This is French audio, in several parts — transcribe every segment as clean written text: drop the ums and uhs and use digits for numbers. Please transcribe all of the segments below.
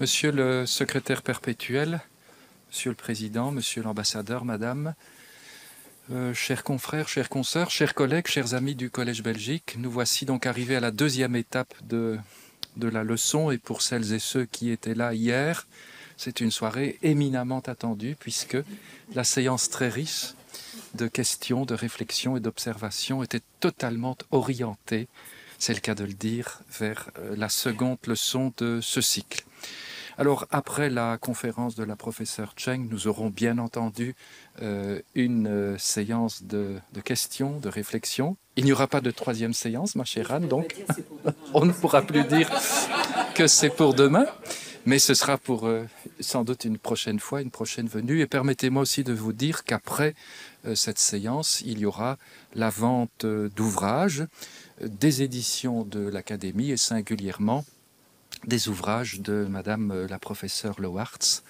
Monsieur le secrétaire perpétuel, Monsieur le Président, Monsieur l'ambassadeur, Madame, chers confrères, chères consoeurs, chers collègues, chers amis du Collège Belgique, nous voici donc arrivés à la deuxième étape de la leçon, et pour celles et ceux qui étaient là hier, c'est une soirée éminemment attendue puisque la séance très riche de questions, de réflexions et d'observations était totalement orientée, c'est le cas de le dire, vers la seconde leçon de ce cycle. Alors, après la conférence de la professeure Cheng, nous aurons bien entendu une séance de questions, de réflexions. Il n'y aura pas de troisième séance, ma chère Anne, donc on ne pourra plus dire que c'est pour demain, mais ce sera pour sans doute une prochaine fois, une prochaine venue. Et permettez-moi aussi de vous dire qu'après cette séance, il y aura la vente d'ouvrages, des éditions de l'Académie et singulièrement des ouvrages de Madame la professeure Lowartz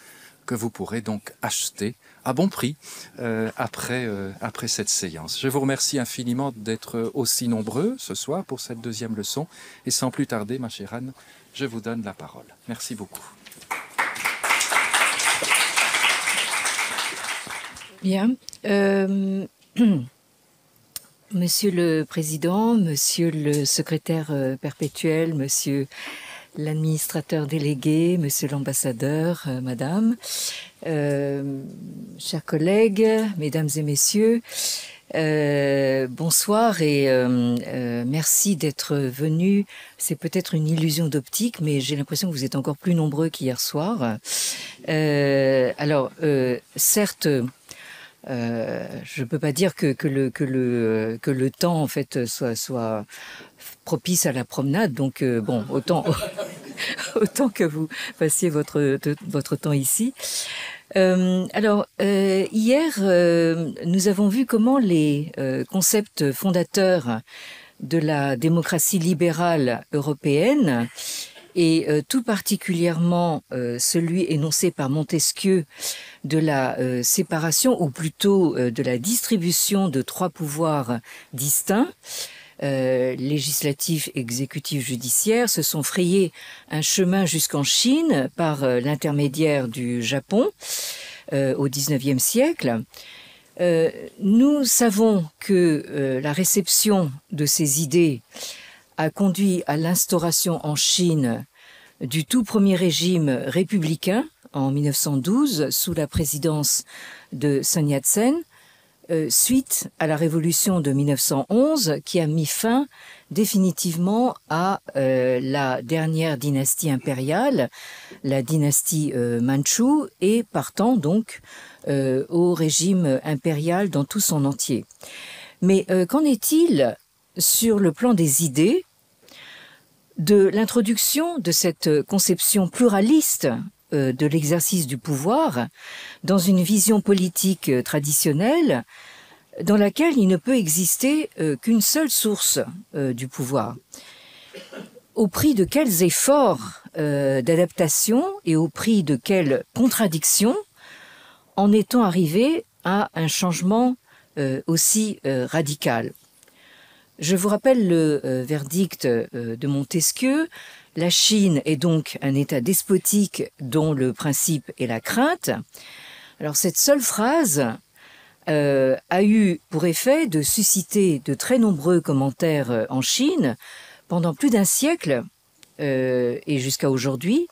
que vous pourrez donc acheter à bon prix après cette séance. Je vous remercie infiniment d'être aussi nombreux ce soir pour cette deuxième leçon et sans plus tarder, ma chère Anne, je vous donne la parole. Merci beaucoup. Bien. Monsieur le Président, Monsieur le secrétaire perpétuel, Monsieur l'administrateur délégué, Monsieur l'ambassadeur, Madame, chers collègues, Mesdames et Messieurs, bonsoir et merci d'être venus. C'est peut-être une illusion d'optique, mais j'ai l'impression que vous êtes encore plus nombreux qu'hier soir. Certes, je ne peux pas dire que le temps en fait soit propice à la promenade, donc bon, autant que vous passiez votre temps ici. Hier, nous avons vu comment les concepts fondateurs de la démocratie libérale européenne et tout particulièrement celui énoncé par Montesquieu de la séparation, ou plutôt de la distribution de trois pouvoirs distincts, législatif, exécutif, judiciaire, se sont frayés un chemin jusqu'en Chine par l'intermédiaire du Japon au XIXe siècle. Nous savons que la réception de ces idées a conduit à l'instauration en Chine du tout premier régime républicain en 1912 sous la présidence de Sun Yat-sen, suite à la révolution de 1911 qui a mis fin définitivement à la dernière dynastie impériale, la dynastie Mandchoue, et partant donc au régime impérial dans tout son entier. Mais qu'en est-il sur le plan des idées, de l'introduction de cette conception pluraliste de l'exercice du pouvoir dans une vision politique traditionnelle dans laquelle il ne peut exister qu'une seule source du pouvoir? Au prix de quels efforts d'adaptation et au prix de quelles contradictions en est-on arrivé à un changement aussi radical? Je vous rappelle le verdict de Montesquieu. La Chine est donc un État despotique dont le principe est la crainte. Alors cette seule phrase a eu pour effet de susciter de très nombreux commentaires en Chine pendant plus d'un siècle et jusqu'à aujourd'hui,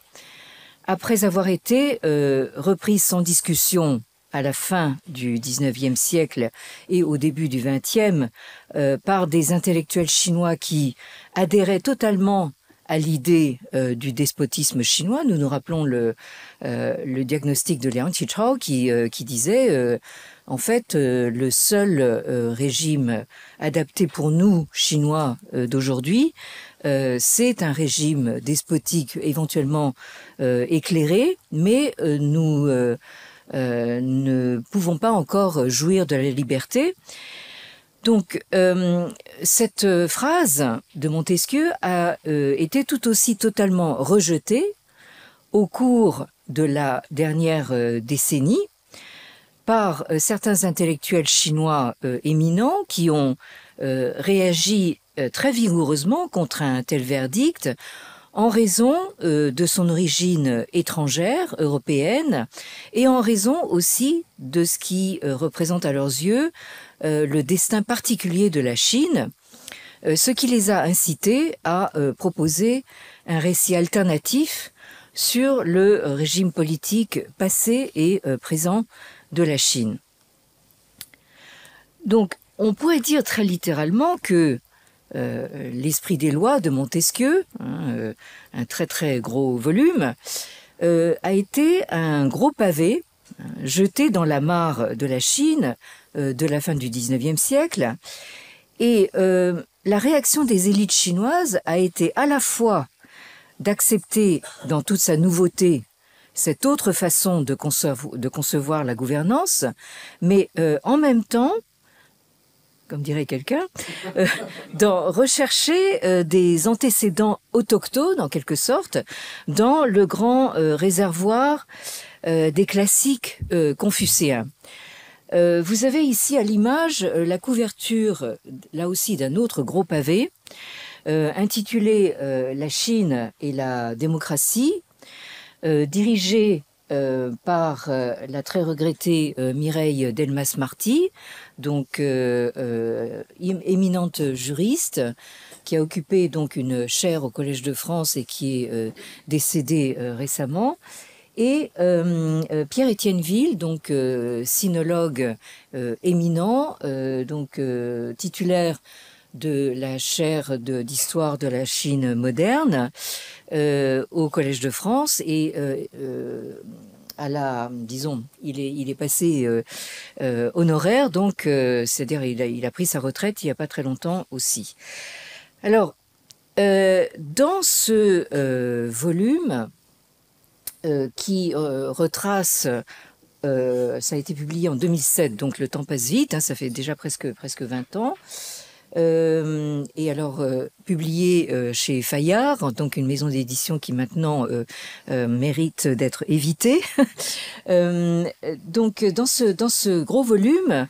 après avoir été reprise sans discussion à la fin du XIXe siècle et au début du XXe par des intellectuels chinois qui adhéraient totalement à l'idée du despotisme chinois. Nous nous rappelons le diagnostic de Liang Qichao qui disait en fait le seul régime adapté pour nous Chinois d'aujourd'hui, c'est un régime despotique éventuellement éclairé, mais nous ne pouvons pas encore jouir de la liberté. Donc, cette phrase de Montesquieu a été tout aussi totalement rejetée au cours de la dernière décennie par certains intellectuels chinois éminents qui ont réagi très vigoureusement contre un tel verdict en raison de son origine étrangère, européenne, et en raison aussi de ce qui représente à leurs yeux le destin particulier de la Chine, ce qui les a incités à proposer un récit alternatif sur le régime politique passé et présent de la Chine. Donc, on pourrait dire très littéralement que l'Esprit des lois de Montesquieu, un très très gros volume, a été un gros pavé jeté dans la mare de la Chine de la fin du XIXe siècle. Et la réaction des élites chinoises a été à la fois d'accepter dans toute sa nouveauté cette autre façon de concevoir la gouvernance, mais en même temps, comme dirait quelqu'un, d'en rechercher des antécédents autochtones, en quelque sorte, dans le grand réservoir des classiques confucéens. Vous avez ici à l'image la couverture, là aussi, d'un autre gros pavé, intitulé « La Chine et la démocratie », dirigé par la très regrettée Mireille Delmas-Marty, donc éminente juriste, qui a occupé donc une chaire au Collège de France et qui est décédée récemment, et Pierre-Étienne Ville, donc sinologue éminent, donc titulaire de la chaire d'histoire de la Chine moderne au Collège de France, et à la, disons, il est passé honoraire, donc c'est-à-dire il a pris sa retraite il n'y a pas très longtemps aussi. Alors, dans ce volume qui retrace, ça a été publié en 2007, donc le temps passe vite, hein, ça fait déjà presque 20 ans. Et alors publié chez Fayard, donc une maison d'édition qui maintenant mérite d'être évitée. Donc dans ce gros volume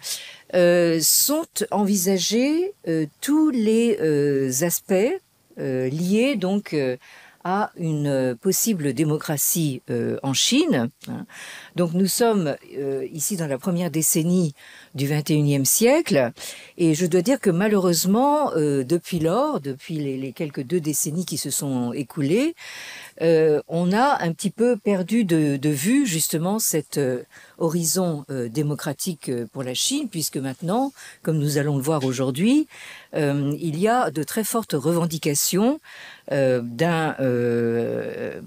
sont envisagés tous les aspects liés donc à une possible démocratie en Chine. Donc nous sommes ici dans la première décennie du XXIe siècle, et je dois dire que malheureusement, depuis lors, depuis les quelques 2 décennies qui se sont écoulées, on a un petit peu perdu de vue justement cet horizon démocratique pour la Chine, puisque maintenant, comme nous allons le voir aujourd'hui, il y a de très fortes revendications d'un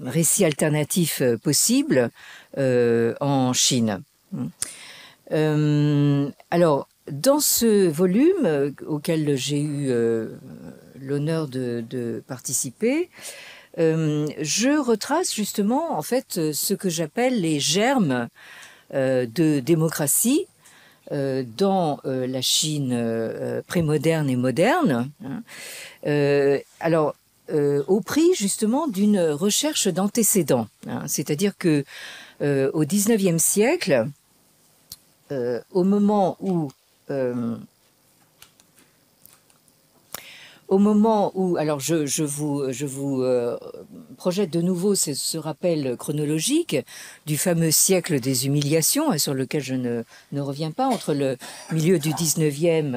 récit alternatif possible en Chine. Alors, dans ce volume auquel j'ai eu l'honneur de participer, je retrace justement en fait ce que j'appelle les germes de démocratie dans la Chine prémoderne et moderne. Alors, au prix justement d'une recherche d'antécédents. C'est-à-dire que au XIXe siècle, au moment où, alors je vous projette de nouveau ce rappel chronologique du fameux siècle des humiliations, sur lequel je ne reviens pas, entre le milieu du XIXe,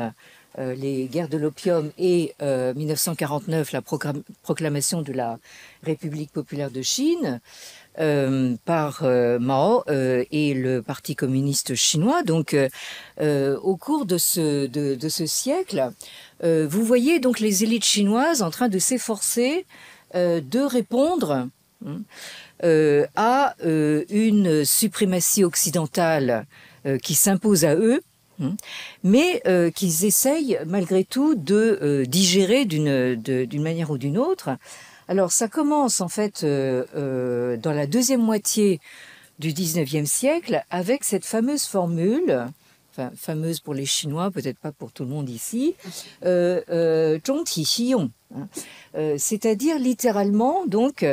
les guerres de l'opium, et 1949, la proclamation de la République populaire de Chine par Mao et le Parti communiste chinois. Donc, au cours de ce siècle, vous voyez donc les élites chinoises en train de s'efforcer de répondre à une suprématie occidentale qui s'impose à eux, mais qu'ils essayent malgré tout de digérer d'une manière ou d'une autre. Alors ça commence en fait dans la deuxième moitié du XIXe siècle avec cette fameuse formule, enfin fameuse pour les Chinois, peut-être pas pour tout le monde ici, Zhongti Xiyong. C'est-à-dire littéralement, donc,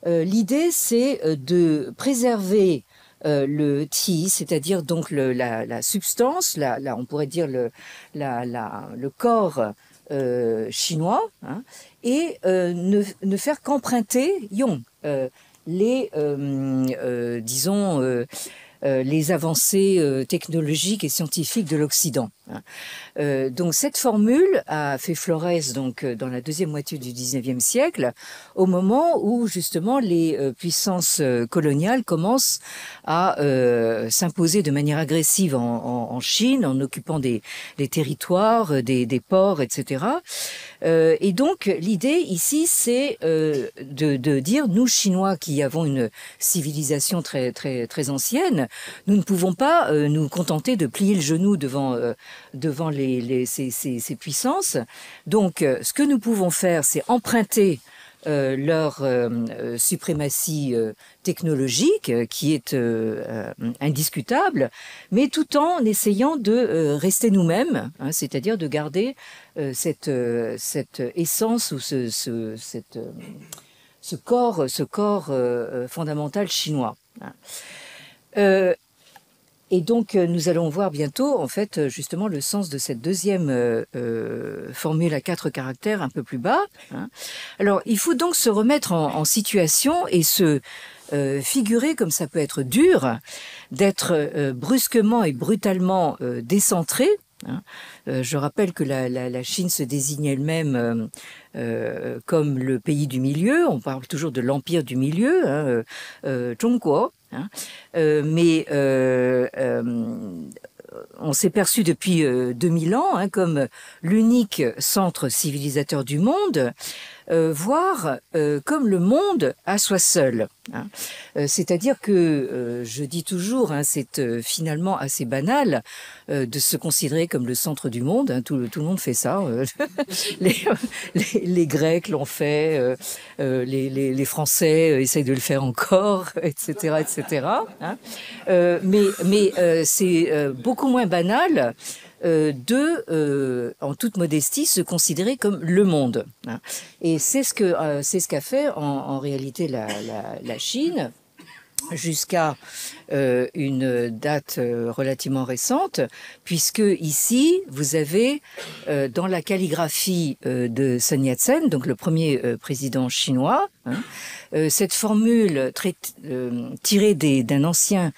l'idée c'est de préserver le ti, c'est-à-dire donc la substance, on pourrait dire le corps chinois, hein, et ne faire qu'emprunter yong, disons, les avancées technologiques et scientifiques de l'Occident. Donc cette formule a fait florès donc dans la deuxième moitié du XIXe siècle, au moment où justement les puissances coloniales commencent à s'imposer de manière agressive en Chine, en occupant des territoires, des ports, etc. Et donc l'idée ici, c'est de dire, nous Chinois qui avons une civilisation très très ancienne, nous ne pouvons pas nous contenter de plier le genou devant ces puissances. Donc, ce que nous pouvons faire, c'est emprunter leur suprématie technologique, qui est indiscutable, mais tout en essayant de rester nous-mêmes, hein, c'est-à-dire de garder cette essence ou ce corps fondamental chinois. Et donc, nous allons voir bientôt, en fait, justement, le sens de cette deuxième formule à 4 caractères un peu plus bas. Hein. Alors, il faut donc se remettre en situation et se figurer, comme ça peut être dur, d'être brusquement et brutalement décentré. Hein. Je rappelle que la Chine se désigne elle-même comme le pays du milieu. On parle toujours de l'empire du milieu, hein, Zhongguo. Hein. Mais on s'est perçu depuis 2000 ans hein, comme l'unique centre civilisateur du monde, voire comme le monde à soi seul. Hein. C'est-à-dire que, je dis toujours, hein, c'est finalement assez banal de se considérer comme le centre du monde. Hein. Tout le monde fait ça. Les Grecs l'ont fait, les Français essayent de le faire encore, etc., etc. Hein. Mais c'est beaucoup moins banal en toute modestie, se considérer comme le monde. Hein. Et c'est ce qu'a fait en réalité la Chine jusqu'à une date relativement récente, puisque ici, vous avez dans la calligraphie de Sun Yat-sen, donc le premier président chinois, hein, cette formule tirée d'un ancien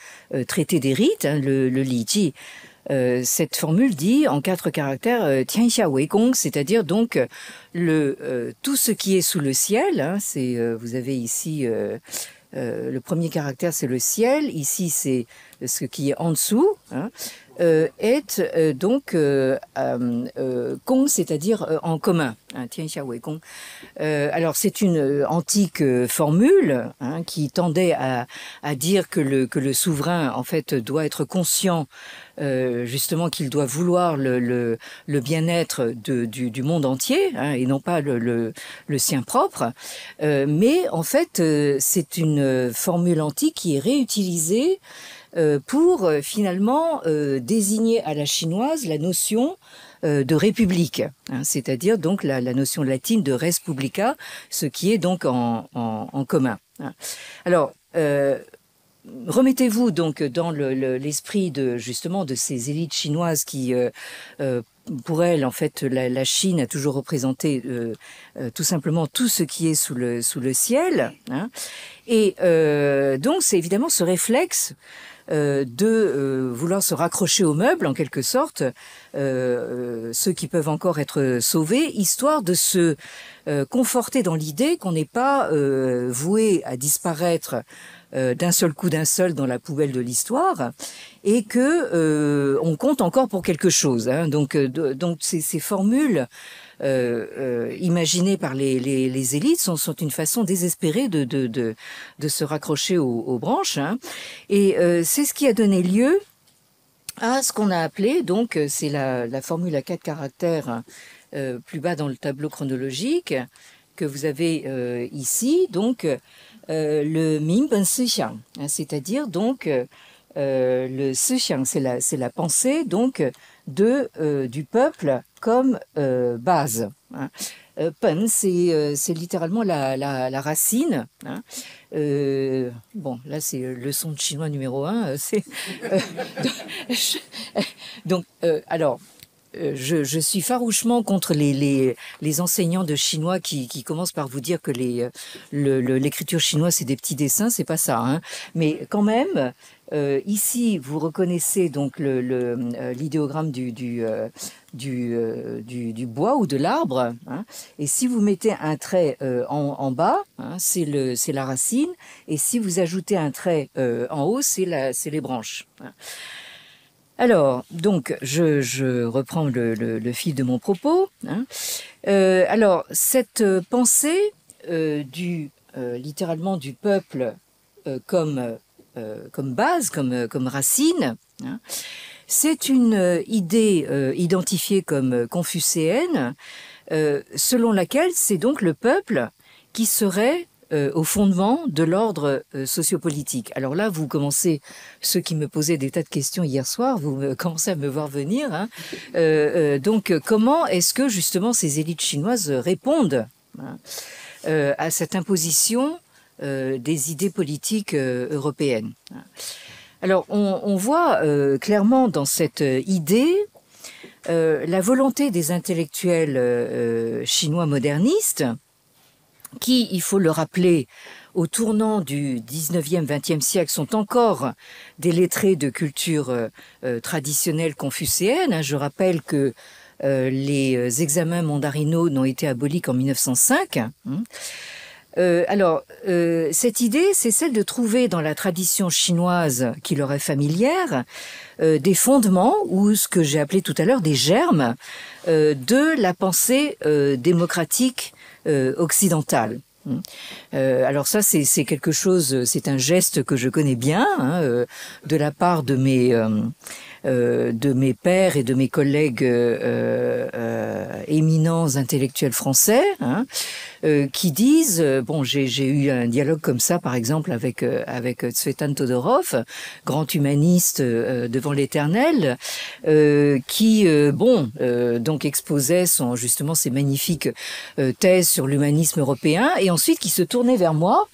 traité des rites, hein, le Li Ji. Cette formule dit en 4 caractères Tianxia Wei Gong, c'est-à-dire donc tout ce qui est sous le ciel. Hein, vous avez ici le premier caractère, c'est le ciel. Ici, c'est ce qui est en dessous. Hein, est donc Gong, c'est-à-dire en commun. Hein, Tianxia Wei Gong. Alors, c'est une antique formule hein, qui tendait à dire que le souverain, en fait, doit être conscient justement qu'il doit vouloir le bien-être du monde entier hein, et non pas le sien propre. Mais en fait, c'est une formule antique qui est réutilisée pour finalement désigner à la chinoise la notion de république, hein, c'est-à-dire donc la notion latine de res publica, ce qui est donc en commun. Hein. Alors, remettez-vous donc dans l'esprit justement de ces élites chinoises qui, pour elles, en fait, la Chine a toujours représenté tout simplement tout ce qui est sous le ciel. Hein. Et donc, c'est évidemment ce réflexe de vouloir se raccrocher aux meubles, en quelque sorte, ceux qui peuvent encore être sauvés, histoire de se conforter dans l'idée qu'on n'est pas voué à disparaître d'un seul coup, d'un seul dans la poubelle de l'histoire, et que on compte encore pour quelque chose. Hein. Donc ces formules imaginées par les élites sont une façon désespérée de se raccrocher aux branches. Hein. Et c'est ce qui a donné lieu à ce qu'on a appelé, donc c'est la formule à 4 caractères plus bas dans le tableau chronologique que vous avez ici, donc le Minben Sixiang, hein, c'est-à-dire donc le Sixiang, c'est la pensée donc du peuple comme base. Hein. Pen, c'est littéralement la racine. Hein. Bon, là, c'est leçon de chinois numéro 1. Donc, alors, je suis farouchement contre les enseignants de chinois qui commencent par vous dire que l'écriture chinoise, c'est des petits dessins. C'est pas ça. Hein. Mais quand même, ici, vous reconnaissez donc l'idéogramme du bois ou de l'arbre. Hein, et si vous mettez un trait en bas, hein, c'est la racine. Et si vous ajoutez un trait en haut, c'est les branches. Hein. Alors, donc, je reprends le fil de mon propos. Hein. Alors, cette pensée littéralement du peuple comme base, comme racine, hein, c'est une idée identifiée comme confucéenne, selon laquelle c'est donc le peuple qui serait au fondement de l'ordre sociopolitique. Alors là, vous commencez, ceux qui me posaient des tas de questions hier soir, vous commencez à me voir venir. Hein. Donc, comment est-ce que justement ces élites chinoises répondent hein, à cette imposition des idées politiques européennes? Alors, on voit clairement dans cette idée la volonté des intellectuels chinois modernistes qui, il faut le rappeler, au tournant du 19e, 20e siècle, sont encore des lettrés de culture traditionnelle confucéenne. Hein. Je rappelle que les examens mandarinaux n'ont été abolis qu'en 1905. Hein. Alors, cette idée, c'est celle de trouver dans la tradition chinoise qui leur est familière des fondements, ou ce que j'ai appelé tout à l'heure des germes, de la pensée démocratique occidentale. Alors ça, c'est quelque chose, c'est un geste que je connais bien, hein, de la part de mes pairs et de mes collègues éminents intellectuels français, hein, qui disent, bon, j'ai eu un dialogue comme ça, par exemple, avec Tsvetan Todorov, grand humaniste devant l'Éternel, qui, donc exposait justement ses magnifiques thèses sur l'humanisme européen, et ensuite qui se tournait vers moi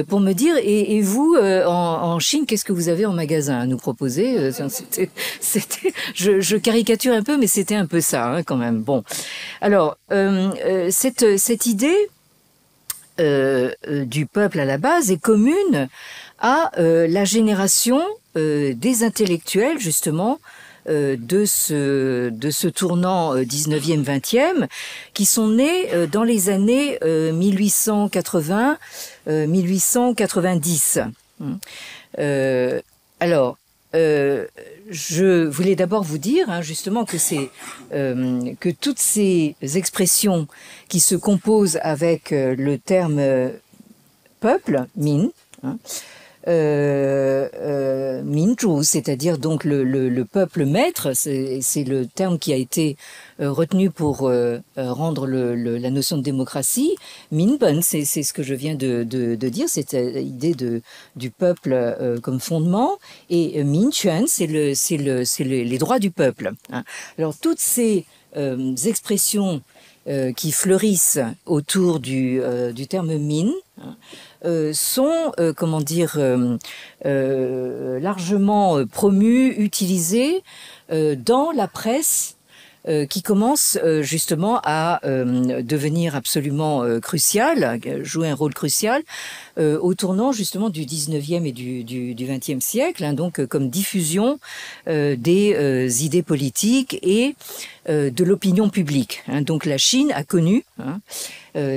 pour me dire, et vous, en Chine, qu'est-ce que vous avez en magasin à nous proposer? Je caricature un peu, mais c'était un peu ça, hein, quand même. Bon, alors cette idée du peuple à la base est commune à la génération des intellectuels justement de ce tournant 19e, 20e, qui sont nés dans les années 1880-1890. Alors, je voulais d'abord vous dire hein, justement que que toutes ces expressions qui se composent avec le terme peuple, min, hein, minzhu, c'est-à-dire donc le peuple maître, c'est le terme qui a été retenu pour rendre la notion de démocratie. Minben, c'est ce que je viens de dire, c'est l'idée du peuple comme fondement, et minquan, c'est les droits du peuple. Hein. Alors toutes ces expressions qui fleurissent autour du terme min, hein, sont, largement promues, utilisées dans la presse qui commence justement à devenir absolument crucial, jouer un rôle crucial au tournant justement du 19e et du 20e siècle, hein, donc comme diffusion des idées politiques et de l'opinion publique. Hein. Donc la Chine a connu hein,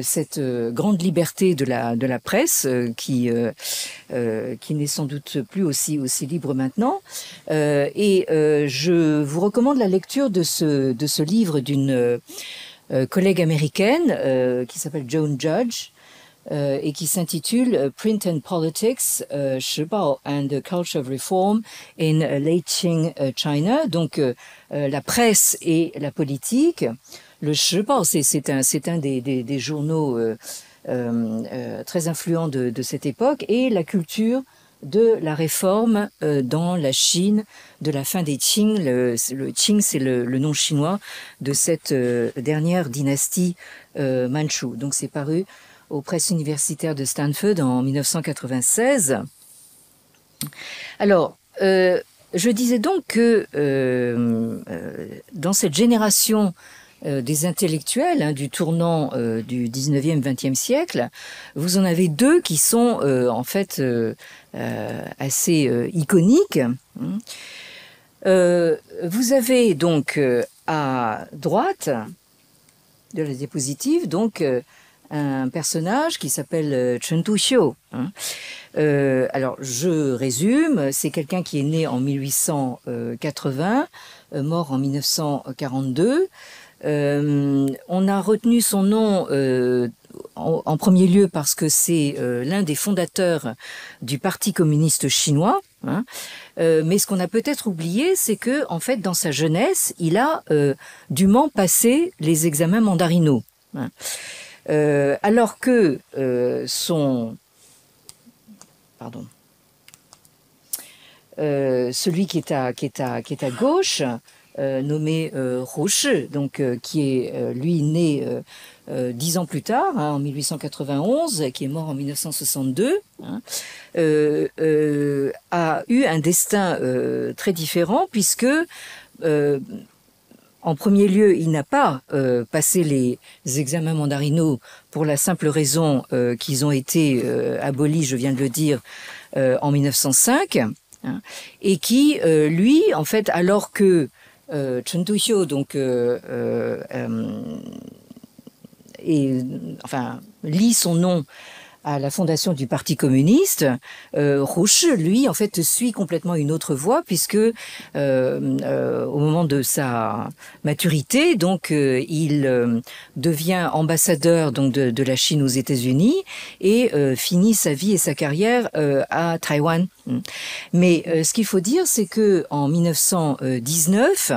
cette grande liberté de la presse qui n'est sans doute plus aussi libre maintenant. Et je vous recommande la lecture de ce livre d'une collègue américaine qui s'appelle Joan Judge et qui s'intitule Print and Politics, Shibao and the Culture of Reform in Late Qing China. Donc la presse et la politique. Le Shibao, c'est un des journaux très influents de cette époque, et la culture de la réforme dans la Chine de la fin des Qing. Le Qing, c'est le nom chinois de cette dernière dynastie manchoue. Donc c'est paru aux presses universitaires de Stanford en 1996. Alors, je disais donc que dans cette génération des intellectuels du tournant du 19e, 20e siècle, vous en avez deux qui sont en fait assez iconiques. Vous avez donc à droite de la diapositive donc un personnage qui s'appelle Chen Tuxiu. Alors, je résume, c'est quelqu'un qui est né en 1880, mort en 1942. On a retenu son nom en premier lieu parce que c'est l'un des fondateurs du Parti communiste chinois. Mais ce qu'on a peut-être oublié, c'est que, en fait, dans sa jeunesse, il a dûment passé les examens mandarinaux. Alors que celui qui est à gauche, nommé Hu Shi, donc qui est lui né 10 ans plus tard, en 1891, qui est mort en 1962, a eu un destin très différent puisque en premier lieu, il n'a pas passé les examens mandarinaux pour la simple raison qu'ils ont été abolis, je viens de le dire, en 1905, et qui, lui, en fait, alors que Chen Tuxiu, donc, lit son nom à la fondation du Parti communiste, Hu Shi, lui, en fait, suit complètement une autre voie, puisque au moment de sa maturité, donc, il devient ambassadeur donc de la Chine aux États-Unis et finit sa vie et sa carrière à Taïwan. Mais ce qu'il faut dire, c'est que en 1919,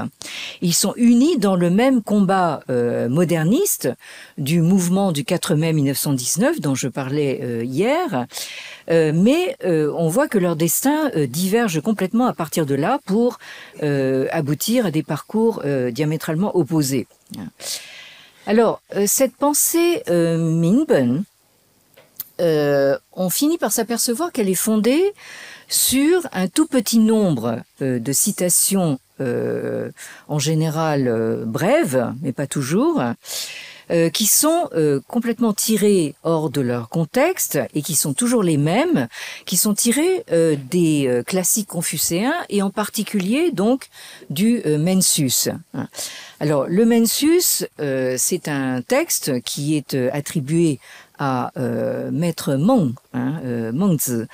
ils sont unis dans le même combat moderniste du mouvement du 4 mai 1919 dont je parlais hier, mais on voit que leur destin diverge complètement à partir de là pour aboutir à des parcours diamétralement opposés. Alors, cette pensée Minben, on finit par s'apercevoir qu'elle est fondée sur un tout petit nombre de citations en général brèves, mais pas toujours, qui sont complètement tirées hors de leur contexte et qui sont toujours les mêmes, qui sont tirées des classiques confucéens et en particulier donc du Mencius. Alors le Mencius, c'est un texte qui est attribué à Maître Meng, Mengzi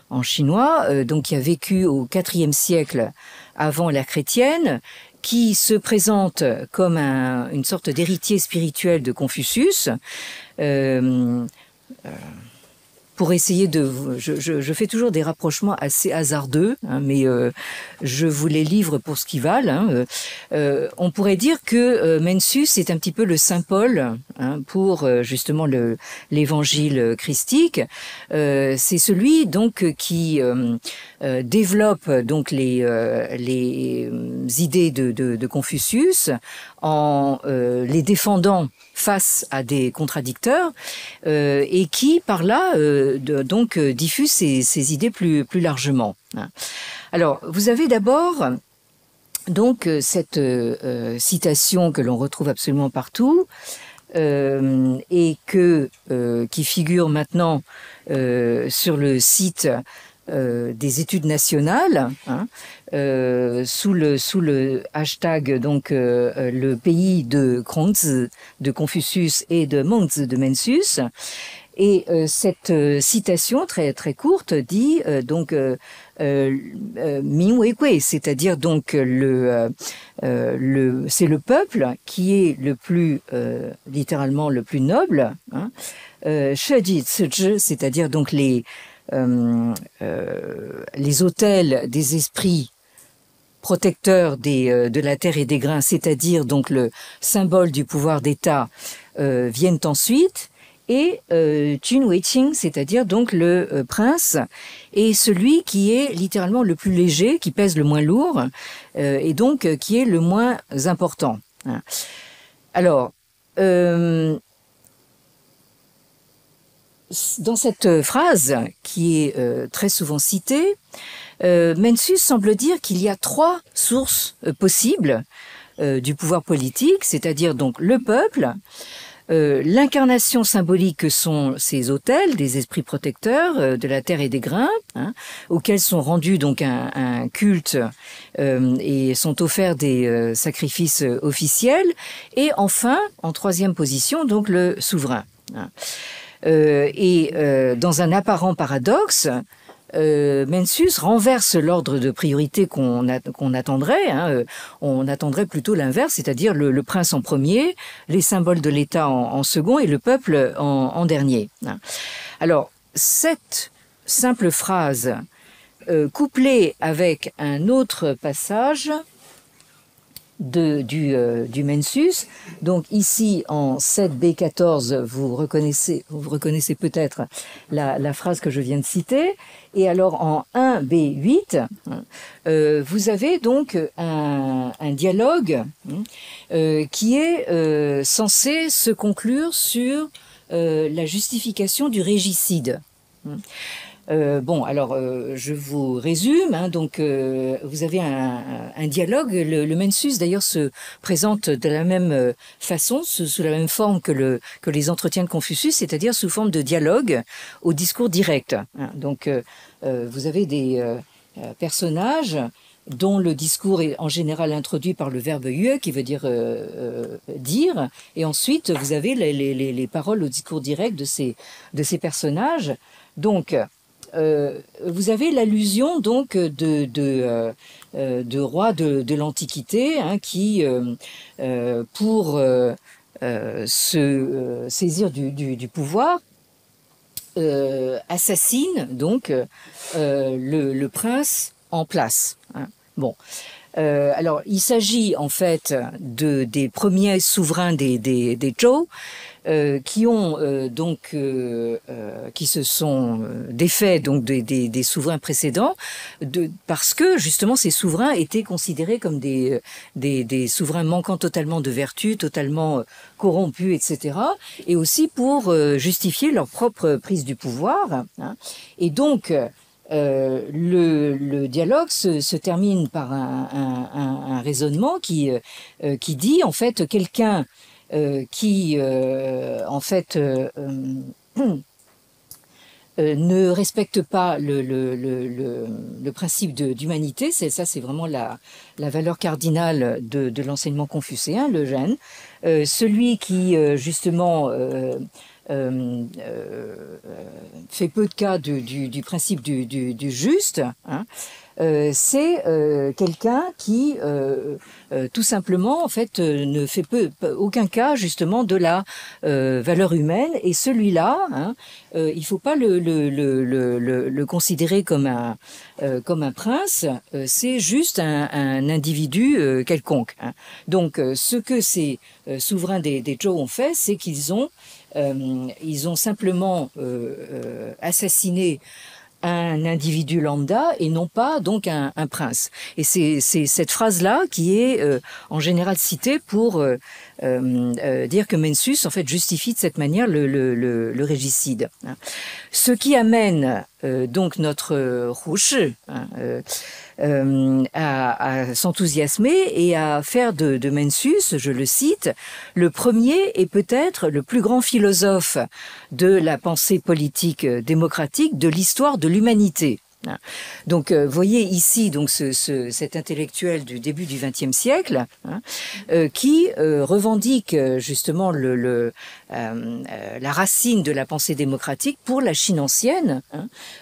en chinois, donc qui a vécu au IVe siècle avant l'ère chrétienne, qui se présente comme une sorte d'héritier spirituel de Confucius, pour essayer de... Je fais toujours des rapprochements assez hasardeux, mais je vous les livre pour ce qu'ils valent. On pourrait dire que Mencius est un petit peu le Saint Paul pour justement l'évangile christique. C'est celui donc qui développe donc les idées de Confucius en les défendant face à des contradicteurs et qui par là donc diffuse ces idées plus largement. Alors vous avez d'abord donc cette citation que l'on retrouve absolument partout et qui figure maintenant sur le site des études nationales, sous le hashtag donc le pays de Kongzi de Confucius et de Mengzi de Mencius. Et cette citation très très courte dit donc Min Wei Gui, c'est-à-dire donc c'est le peuple qui est le plus littéralement le plus noble, Sheji Cizhi, c'est-à-dire donc les autels des esprits protecteurs de la terre et des grains, c'est-à-dire donc le symbole du pouvoir d'État, viennent ensuite. et Jun Weiqing, c'est-à-dire donc le prince, est celui qui est littéralement le plus léger, qui pèse le moins lourd, et donc qui est le moins important. Alors, dans cette phrase, qui est très souvent citée, Mencius semble dire qu'il y a 3 sources possibles du pouvoir politique, c'est-à-dire donc le peuple, l'incarnation symbolique que sont ces autels, des esprits protecteurs de la terre et des grains, auxquels sont rendus donc un culte et sont offerts des sacrifices officiels, et enfin, en 3e position, donc le souverain. Dans un apparent paradoxe, Mencius renverse l'ordre de priorité qu'on attendrait. On attendrait plutôt l'inverse, c'est-à-dire le prince en premier, les symboles de l'État en second et le peuple en dernier. Alors, cette simple phrase, couplée avec un autre passage du Mencius. Donc ici en 7b14, vous reconnaissez peut-être la phrase que je viens de citer. Et alors en 1b8, vous avez donc un dialogue qui est censé se conclure sur la justification du régicide. Je vous résume. Donc, vous avez un dialogue. Le Mencius, d'ailleurs, se présente de la même façon, sous la même forme que les entretiens de Confucius, c'est-à-dire sous forme de dialogue au discours direct. Donc, vous avez des personnages dont le discours est en général introduit par le verbe yue, qui veut dire dire, et ensuite vous avez les paroles au discours direct de ces personnages. Donc, vous avez l'allusion donc de rois de l'Antiquité qui, pour se saisir du pouvoir, assassinent donc le prince en place. Bon. Alors, il s'agit en fait des premiers souverains des Zhou, qui ont qui se sont défaits donc des souverains précédents, parce que justement ces souverains étaient considérés comme des souverains manquant totalement de vertu, totalement corrompus, etc. Et aussi pour justifier leur propre prise du pouvoir. Et donc le dialogue se termine par un raisonnement qui dit en fait quelqu'un qui en fait ne respecte pas le principe d'humanité, c'est vraiment la valeur cardinale de l'enseignement confucéen, le gène. Celui qui justement fait peu de cas du principe du juste, c'est quelqu'un qui tout simplement en fait ne fait aucun cas justement de la valeur humaine, et celui-là il faut pas le considérer comme un prince, c'est juste un individu quelconque. Donc ce que ces souverains des Zhou ont fait, c'est qu'ils ont simplement assassiné un individu lambda et non pas donc un prince. Et c'est cette phrase-là qui est en général citée pour dire que Mencius en fait justifie de cette manière le régicide. Ce qui amène donc notre Rouche à s'enthousiasmer et à faire de Mencius, je le cite, le premier et peut-être le plus grand philosophe de la pensée politique démocratique de l'histoire de l'humanité. Donc, voyez ici donc cet intellectuel du début du XXe siècle qui revendique justement la racine de la pensée démocratique pour la Chine ancienne,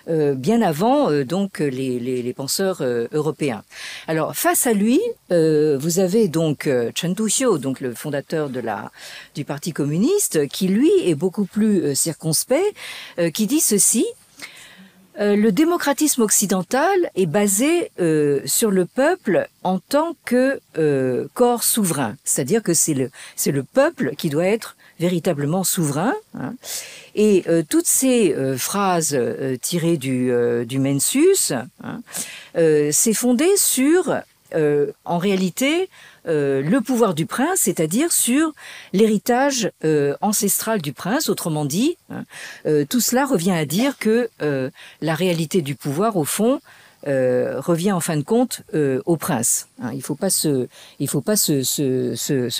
bien avant donc les penseurs européens. Alors, face à lui, vous avez donc Chen Duxiu, donc le fondateur du Parti communiste, qui lui est beaucoup plus circonspect, qui dit ceci. Le démocratisme occidental est basé sur le peuple en tant que corps souverain, c'est-à-dire que c'est le peuple qui doit être véritablement souverain. Hein. Et toutes ces phrases tirées du Mencius, hein, c'est fondé sur, en réalité, le pouvoir du prince, c'est-à-dire sur l'héritage ancestral du prince. Autrement dit, hein, tout cela revient à dire que la réalité du pouvoir, au fond, revient en fin de compte au prince. Hein. Il faut pas se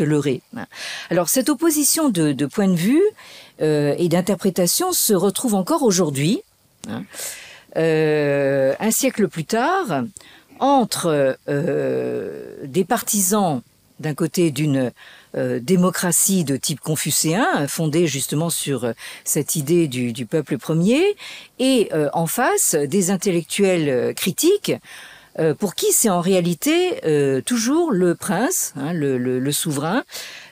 leurrer. Hein. Alors cette opposition de point de vue et d'interprétation se retrouve encore aujourd'hui, hein, un siècle plus tard, entre des partisans d'un côté d'une démocratie de type confucéen, fondée justement sur cette idée du peuple premier, et en face des intellectuels critiques, pour qui c'est en réalité toujours le prince, hein, le souverain,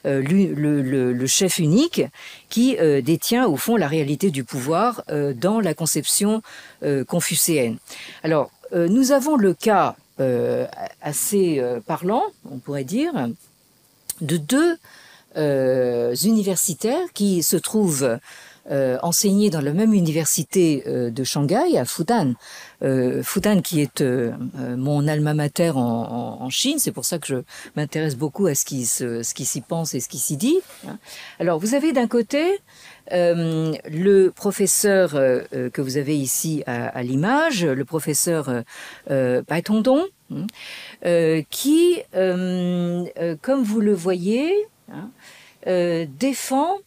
le chef unique, qui détient au fond la réalité du pouvoir dans la conception confucéenne. Alors, nous avons le cas assez parlant, on pourrait dire, de deux universitaires qui se trouvent enseignés dans la même université de Shanghai, à Fudan. Fudan qui est mon alma mater en Chine, c'est pour ça que je m'intéresse beaucoup à ce qui s'y pense et ce qui s'y dit. Alors, vous avez d'un côté le professeur que vous avez ici à l'image, le professeur Bai Tongdong, qui, comme vous le voyez, hein, défend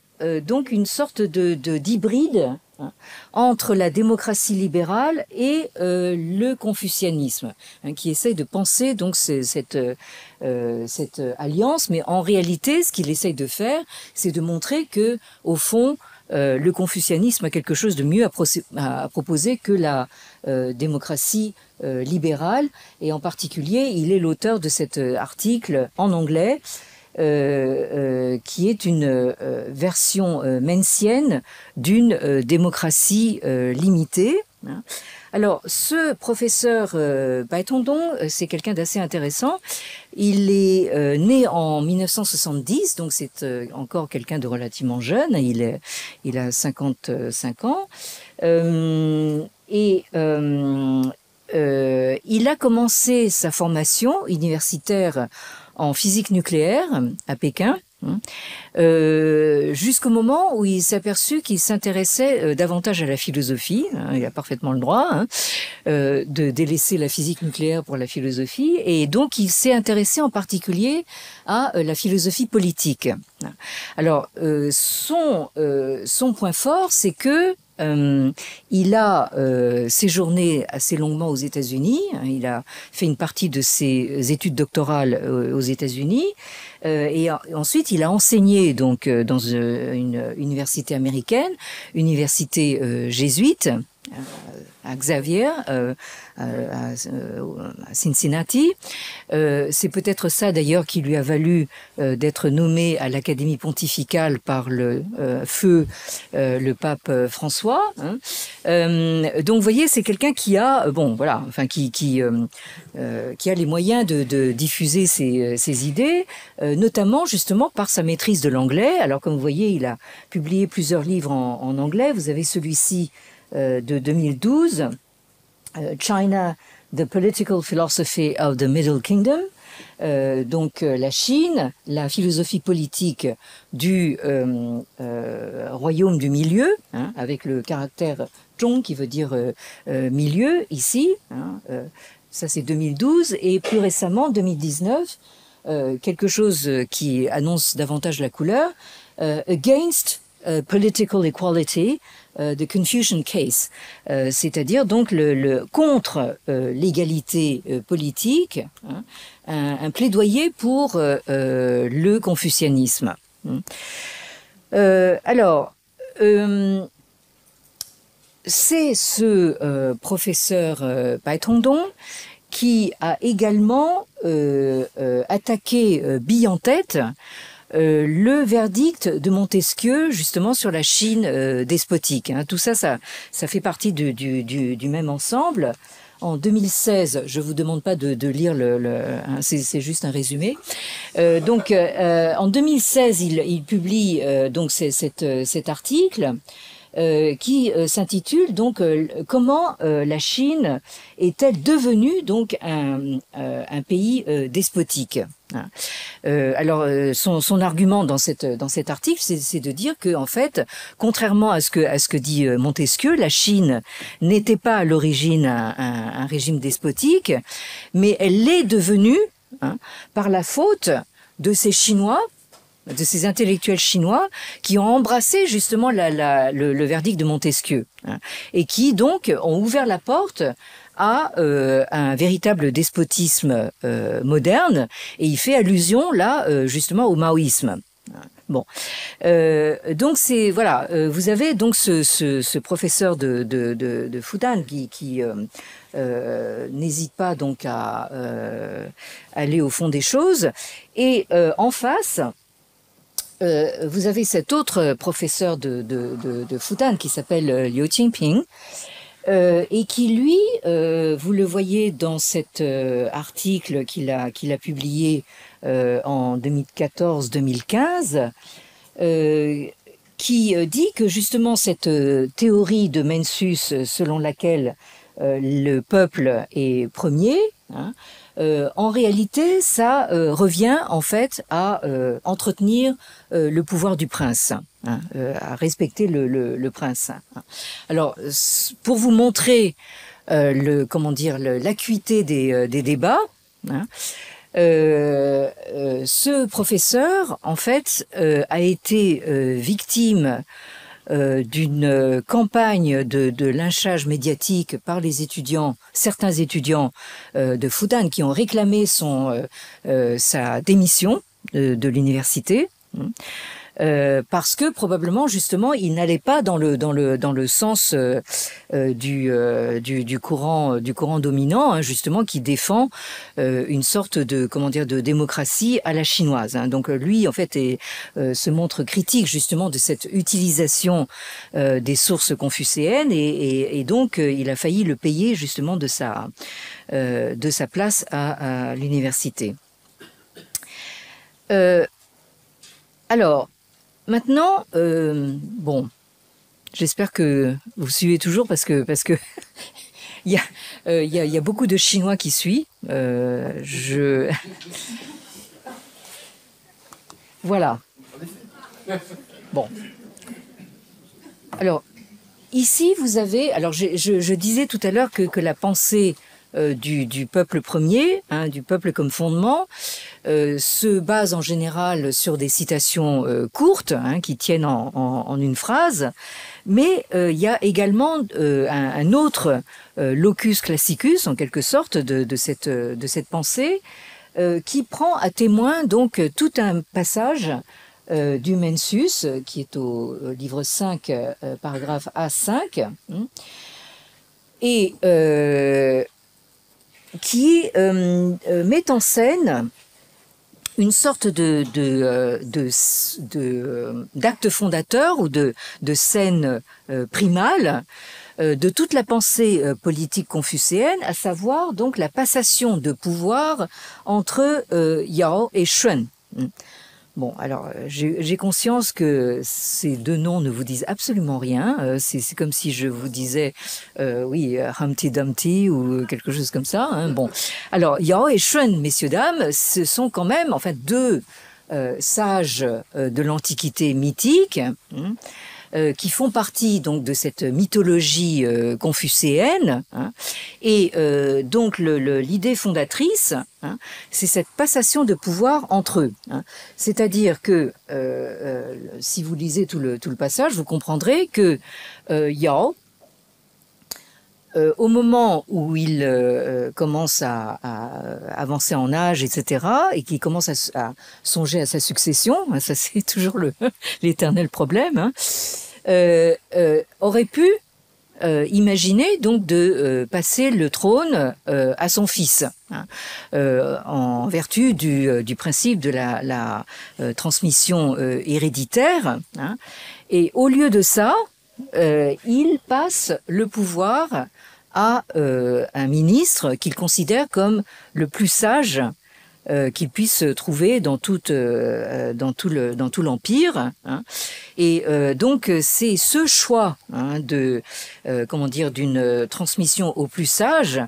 donc une sorte d'hybride, hein, entre la démocratie libérale et le confucianisme, hein, qui essaye de penser donc cette alliance, mais en réalité, ce qu'il essaye de faire, c'est de montrer que, au fond, le confucianisme a quelque chose de mieux à proposer que la démocratie libérale, et en particulier, il est l'auteur de cet article en anglais qui est une version mencienne d'une démocratie limitée. Hein. Alors, ce professeur Bai Tongdong, c'est quelqu'un d'assez intéressant. Il est né en 1970, donc c'est encore quelqu'un de relativement jeune. Il a 55 ans. Il a commencé sa formation universitaire en physique nucléaire à Pékin, jusqu'au moment où il s'est aperçu qu'il s'intéressait davantage à la philosophie. Il a parfaitement le droit de délaisser la physique nucléaire pour la philosophie, et donc il s'est intéressé en particulier à la philosophie politique. Alors son point fort, c'est que il a séjourné assez longuement aux États-Unis. Il a fait une partie de ses études doctorales aux États-Unis, et ensuite il a enseigné donc dans une université américaine, université jésuite à Xavier, à Cincinnati. C'est peut-être ça d'ailleurs qui lui a valu d'être nommé à l'Académie pontificale par le le pape François. Hein. Donc vous voyez, c'est quelqu'un qui a qui a les moyens de diffuser ses idées, notamment justement par sa maîtrise de l'anglais. Alors comme vous voyez, il a publié plusieurs livres en anglais. Vous avez celui-ci de 2012, China, The Political Philosophy of the Middle Kingdom, donc la Chine, la philosophie politique du royaume du milieu, hein, avec le caractère zhong qui veut dire milieu ici, hein, ça c'est 2012, et plus récemment 2019, quelque chose qui annonce davantage la couleur, Against Political Equality, the Confucian Case, c'est-à-dire donc le contre l'égalité politique, hein, un plaidoyer pour le confucianisme. Alors, c'est ce professeur Bai Tongdong qui a également attaqué bille en tête le verdict de Montesquieu justement sur la Chine despotique. Hein. Tout ça, ça fait partie du même ensemble. En 2016, je vous demande pas de lire hein, c'est juste un résumé. En 2016, il publie donc cet article qui s'intitule donc comment la Chine est-elle devenue donc un pays despotique. Alors son argument dans cet article, c'est de dire que en fait, contrairement à ce que dit Montesquieu, la Chine n'était pas à l'origine un régime despotique, mais elle l'est devenue par la faute de ces Chinois, de ces intellectuels chinois qui ont embrassé justement le verdict de Montesquieu et qui donc ont ouvert la porte à un véritable despotisme moderne, et il fait allusion là justement au maoïsme. Bon, donc c'est voilà, vous avez donc ce professeur de Fudan qui n'hésite pas donc à aller au fond des choses, et en face vous avez cet autre professeur de Fudan qui s'appelle Liu Qingping, et qui lui, vous le voyez dans cet article qu'il a publié en 2014-2015, qui dit que justement cette théorie de Mencius selon laquelle le peuple est premier, en réalité, ça revient en fait à entretenir le pouvoir du prince, à respecter le prince. Alors, pour vous montrer l'acuité des débats, ce professeur, en fait, a été victime d'une campagne de lynchage médiatique par les étudiants, certains étudiants de Fudan qui ont réclamé sa démission de l'université. Parce que probablement justement il n'allait pas dans le sens du courant dominant, justement, qui défend une sorte de démocratie à la chinoise. Donc lui en fait se montre critique justement de cette utilisation des sources confucéennes, et donc il a failli le payer justement de sa place à l'université. Alors maintenant, bon, j'espère que vous suivez toujours parce que il y a beaucoup de Chinois qui suivent. Voilà. Bon. Alors ici vous avez. Alors je disais tout à l'heure que la pensée du peuple premier, du peuple comme fondement, se base en général sur des citations courtes, qui tiennent en une phrase, mais il y a également un autre locus classicus, en quelque sorte, de cette pensée, qui prend à témoin donc tout un passage du Mencius, qui est au livre 5, paragraphe A5, et qui met en scène une sorte d'acte fondateur ou de scène primale de toute la pensée politique confucéenne, à savoir donc la passation de pouvoir entre Yao et Shun. Bon, alors j'ai conscience que ces deux noms ne vous disent absolument rien. C'est comme si je vous disais, oui, Humpty Dumpty ou quelque chose comme ça. Bon, alors Yao et Shun, messieurs dames, ce sont quand même en fait deux sages de l'Antiquité mythique. Qui font partie donc de cette mythologie confucéenne, et donc l'idée fondatrice, c'est cette passation de pouvoir entre eux. C'est-à-dire que si vous lisez tout le passage, vous comprendrez que Yao, au moment où il commence à avancer en âge, etc., et qu'il commence à songer à sa succession, ça c'est toujours l'éternel problème, aurait pu imaginé donc de passer le trône à son fils, hein, en vertu du principe de la transmission héréditaire, hein. Et au lieu de ça, il passe le pouvoir à un ministre qu'il considère comme le plus sage qu'il puisse trouver dans tout l'empire, hein. Et donc c'est ce choix, hein, d'une transmission au plus sage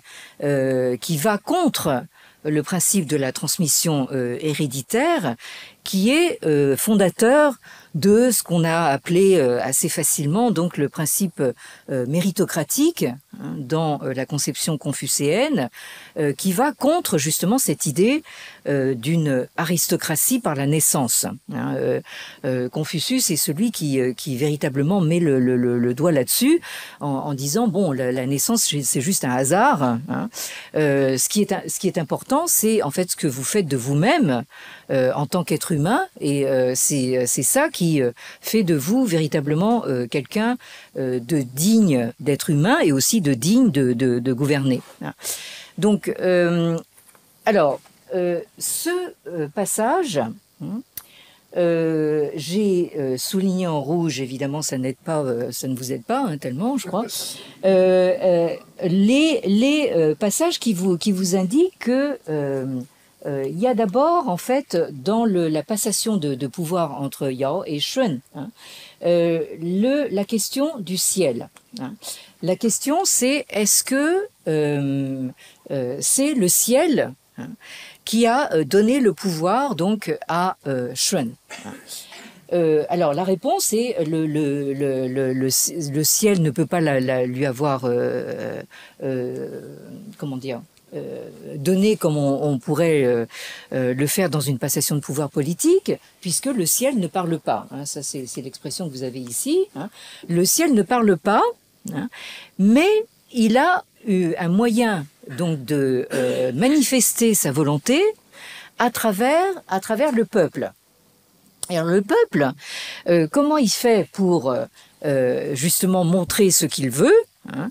qui va contre le principe de la transmission héréditaire, qui est fondateur de ce qu'on a appelé assez facilement donc le principe méritocratique, hein, dans la conception confucéenne, qui va contre justement cette idée d'une aristocratie par la naissance, hein. Confucius est celui qui véritablement met le doigt là-dessus en disant bon, la naissance c'est juste un hasard, hein. Ce qui est important, c'est en fait ce que vous faites de vous-même en tant qu'être humain, et c'est ça qui fait de vous véritablement quelqu'un de digne d'être humain et aussi de digne de gouverner, hein. Donc, alors, ce passage, j'ai souligné en rouge, évidemment ça n'aide pas, ça ne vous aide pas, hein, tellement je crois, les passages qui vous indiquent que il y a d'abord, en fait, dans la passation de pouvoir entre Yao et Shun, hein, la question du ciel, hein. La question, c'est est-ce que c'est le ciel, hein, qui a donné le pouvoir donc à Shun, hein. Alors la réponse est le ciel ne peut pas lui avoir comment dire, donné comme on pourrait le faire dans une passation de pouvoir politique, puisque le ciel ne parle pas, hein. Ça c'est l'expression que vous avez ici, hein. Le ciel ne parle pas, hein, mais il a eu un moyen donc de manifester sa volonté à travers le peuple. Et alors le peuple, comment il fait pour justement montrer ce qu'il veut, hein?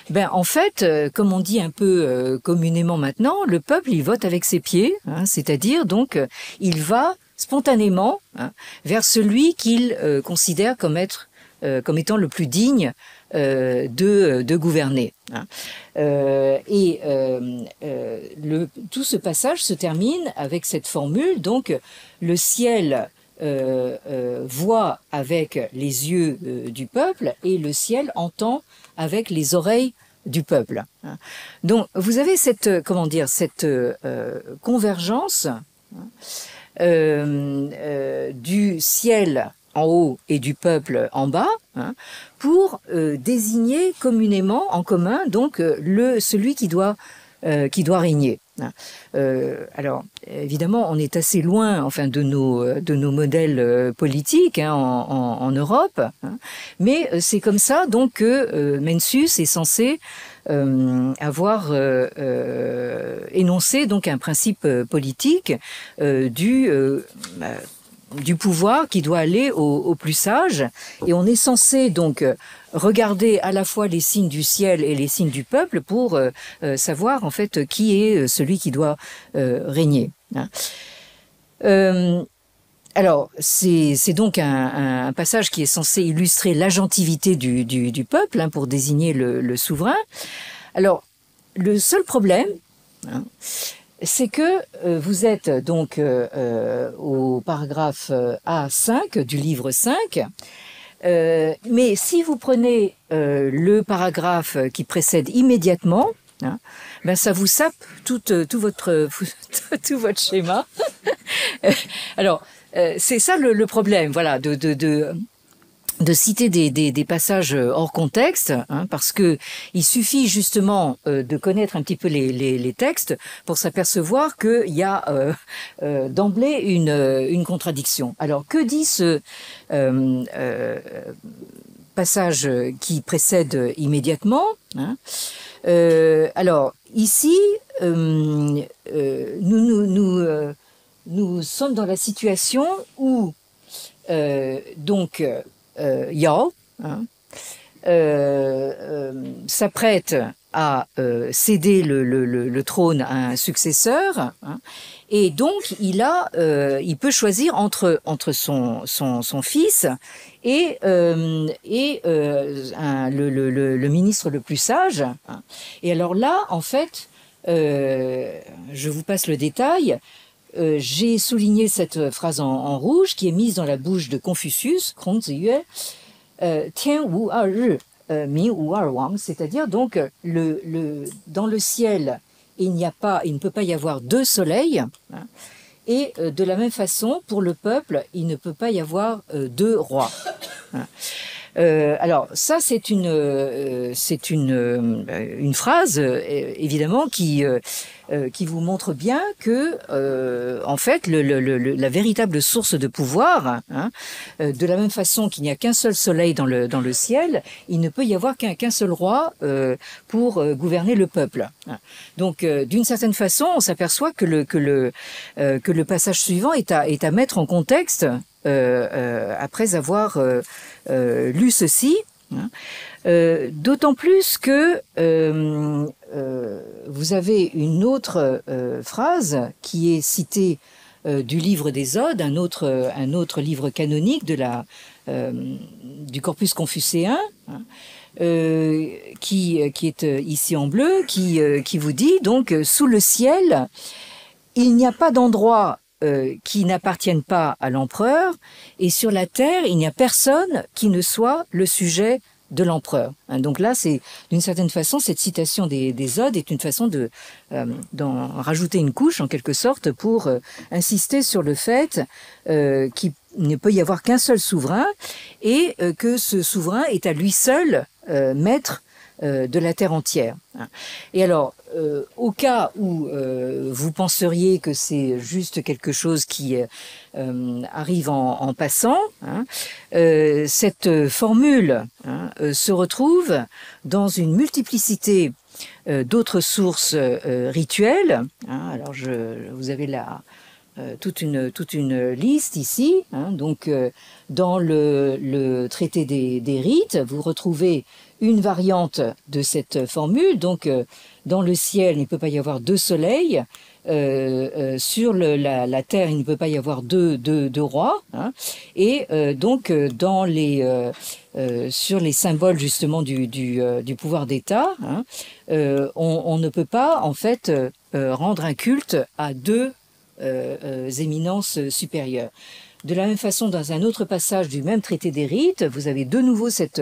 Ben en fait, comme on dit un peu communément maintenant, le peuple il vote avec ses pieds, hein, c'est-à-dire donc il va spontanément, hein, vers celui qu'il considère comme étant le plus digne de gouverner, hein. Tout ce passage se termine avec cette formule, donc le ciel voit avec les yeux du peuple et le ciel entend avec les oreilles du peuple, hein. Donc vous avez cette convergence, du ciel en haut et du peuple en bas, hein, pour désigner communément, en commun, donc celui qui doit régner, hein. Alors évidemment, on est assez loin, enfin, de nos modèles politiques, hein, en Europe, hein, mais c'est comme ça donc que Mencius est censé avoir énoncé donc un principe politique du pouvoir qui doit aller au plus sage, et on est censé donc regarder à la fois les signes du ciel et les signes du peuple pour savoir en fait qui est celui qui doit régner, hein. Alors c'est donc un passage qui est censé illustrer l'agentivité du peuple, hein, pour désigner le souverain. Alors le seul problème, hein, c'est que vous êtes donc au paragraphe A5 du livre 5, mais si vous prenez le paragraphe qui précède immédiatement, hein, ben ça vous sape tout votre schéma. Alors c'est ça le problème, voilà, de citer des passages hors contexte, hein, parce que il suffit justement de connaître un petit peu les textes pour s'apercevoir qu'il y a d'emblée une contradiction. Alors que dit ce passage qui précède immédiatement, hein? Alors ici, nous sommes dans la situation où donc Yao, hein, s'apprête à céder le trône à un successeur, hein, et donc il peut choisir entre son fils et le ministre le plus sage, hein. Et alors là, en fait, je vous passe le détail. J'ai souligné cette phrase en rouge qui est mise dans la bouche de Confucius, Kongziyue, Tian Wu Er Ri, Mi Wu Er Wang, c'est-à-dire donc dans le ciel, il ne peut pas y avoir deux soleils, hein, et de la même façon, pour le peuple, il ne peut pas y avoir deux rois, hein. Alors ça, c'est une phrase évidemment qui vous montre bien que en fait la véritable source de pouvoir, hein, de la même façon qu'il n'y a qu'un seul soleil dans le ciel, il ne peut y avoir qu'un seul roi pour gouverner le peuple. Donc d'une certaine façon, on s'aperçoit que le passage suivant est à mettre en contexte après avoir lu ceci, hein. D'autant plus que vous avez une autre phrase qui est citée du livre des Odes, un autre livre canonique du corpus confucéen, hein, qui est ici en bleu, qui vous dit donc sous le ciel, il n'y a pas d'endroit qui n'appartiennent pas à l'empereur, et sur la terre, il n'y a personne qui ne soit le sujet de l'empereur. Hein, donc là, c'est d'une certaine façon, cette citation des Odes est une façon d'en rajouter une couche, en quelque sorte, pour insister sur le fait qu'il ne peut y avoir qu'un seul souverain, et que ce souverain est à lui seul maître de la terre entière. Et alors, au cas où vous penseriez que c'est juste quelque chose qui arrive en passant, hein, cette formule, hein, se retrouve dans une multiplicité d'autres sources rituelles, hein. Alors, vous avez toute une liste ici, hein. Donc, dans le traité des rites, vous retrouvez une variante de cette formule. Donc, dans le ciel, il ne peut pas y avoir deux soleils. Sur la terre, il ne peut pas y avoir deux rois, hein. Et donc, sur les symboles justement du pouvoir d'État, hein, on ne peut pas en fait rendre un culte à deux éminences supérieures. De la même façon, dans un autre passage du même traité des rites, vous avez de nouveau cette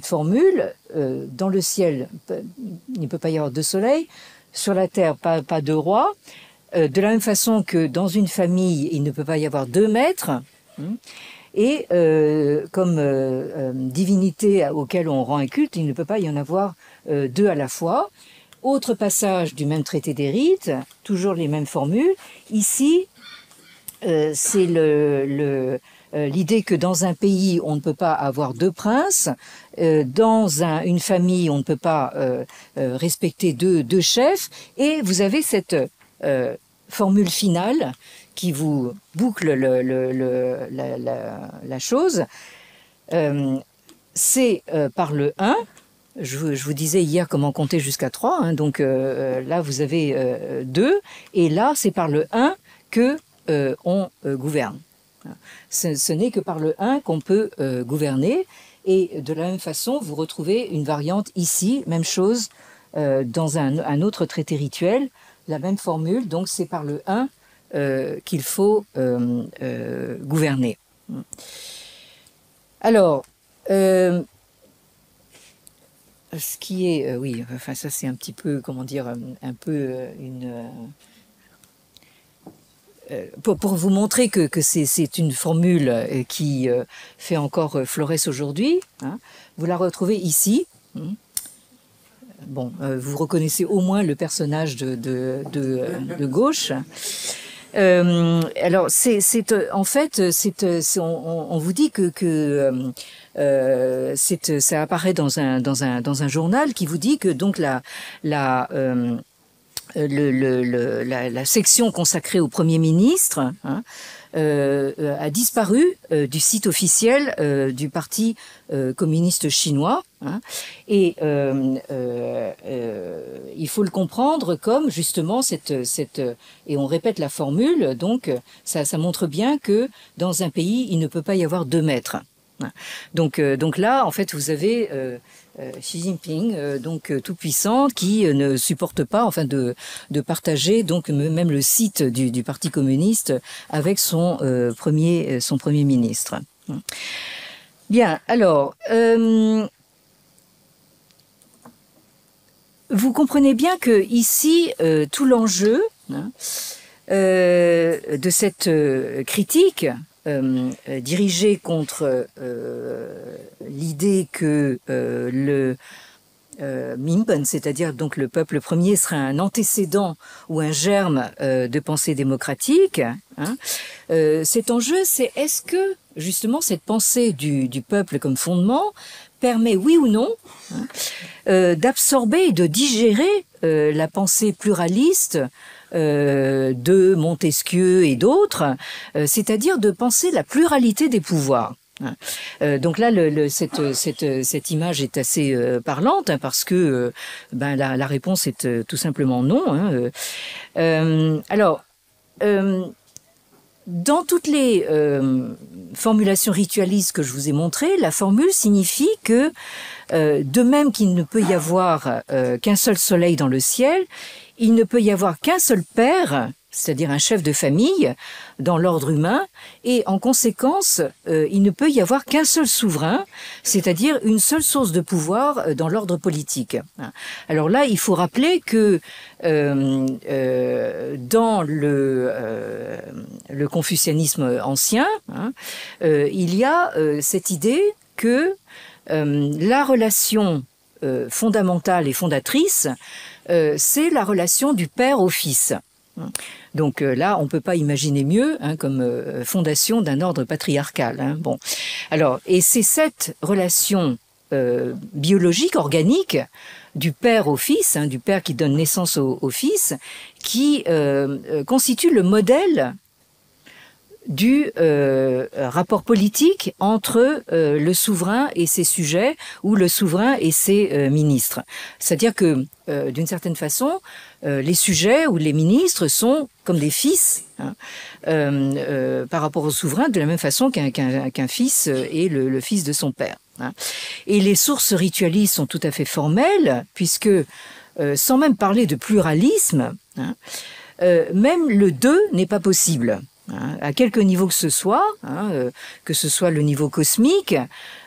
formule. Dans le ciel, il ne peut pas y avoir deux soleils. Sur la terre, pas deux rois. De la même façon que dans une famille, il ne peut pas y avoir deux maîtres. Et comme divinité auquel on rend un culte, il ne peut pas y en avoir deux à la fois. Autre passage du même traité des rites, toujours les mêmes formules. Ici, c'est l'idée que dans un pays, on ne peut pas avoir deux princes. Dans une famille, on ne peut pas respecter deux chefs. Et vous avez cette formule finale qui vous boucle la chose. C'est par le 1. Je vous disais hier comment compter jusqu'à 3. Hein, donc là, vous avez 2. Et là, c'est par le 1 que on gouverne. Ce n'est que par le 1 qu'on peut gouverner. Et de la même façon, vous retrouvez une variante ici, même chose, dans un autre traité rituel, la même formule. Donc c'est par le 1 qu'il faut gouverner. Alors, ce qui est, oui, enfin ça c'est un petit peu, comment dire, un peu une... Pour vous montrer que c'est une formule qui fait encore florès aujourd'hui, hein, vous la retrouvez ici. Bon, vous reconnaissez au moins le personnage de gauche. Alors, en fait, on vous dit que ça apparaît dans un journal qui vous dit que donc la section consacrée au Premier ministre, hein, a disparu du site officiel du Parti communiste chinois. Hein, et il faut le comprendre comme justement et on répète la formule, donc ça montre bien que dans un pays, il ne peut pas y avoir deux maîtres. Donc là, en fait, vous avez Xi Jinping, donc tout puissant, qui ne supporte pas, enfin, de partager donc même le site du Parti communiste avec son premier ministre. Bien, alors. Vous comprenez bien que ici, tout l'enjeu de cette critique dirigée contre l'idée que le Minpan, c'est-à-dire donc le peuple premier, serait un antécédent ou un germe de pensée démocratique. Hein, cet enjeu, c'est est-ce que justement cette pensée du peuple comme fondement permet, oui ou non, d'absorber et de digérer la pensée pluraliste de Montesquieu et d'autres, c'est-à-dire de penser la pluralité des pouvoirs. Donc là, cette image est assez parlante, hein, parce que la réponse est tout simplement non. Hein. Alors, dans toutes les formulations ritualistes que je vous ai montrées, la formule signifie que, de même qu'il ne peut y avoir qu'un seul soleil dans le ciel, il ne peut y avoir qu'un seul père, c'est-à-dire un chef de famille, dans l'ordre humain, et en conséquence, il ne peut y avoir qu'un seul souverain, c'est-à-dire une seule source de pouvoir dans l'ordre politique. Alors là, il faut rappeler que dans le confucianisme ancien, hein, il y a cette idée que la relation fondamentale et fondatrice, c'est la relation du père au fils. Donc là, on ne peut pas imaginer mieux, hein, comme fondation d'un ordre patriarcal. Hein. Bon, alors, et c'est cette relation biologique, organique, du père au fils, hein, du père qui donne naissance au fils, qui constitue le modèle du rapport politique entre le souverain et ses sujets, ou le souverain et ses ministres. C'est-à-dire que, d'une certaine façon, les sujets ou les ministres sont comme des fils, hein, par rapport au souverain, de la même façon qu'un fils est le fils de son père. Hein. Et les sources ritualistes sont tout à fait formelles, puisque, sans même parler de pluralisme, hein, même le deux n'est pas possible. Hein, à quelque niveau que ce soit le niveau cosmique,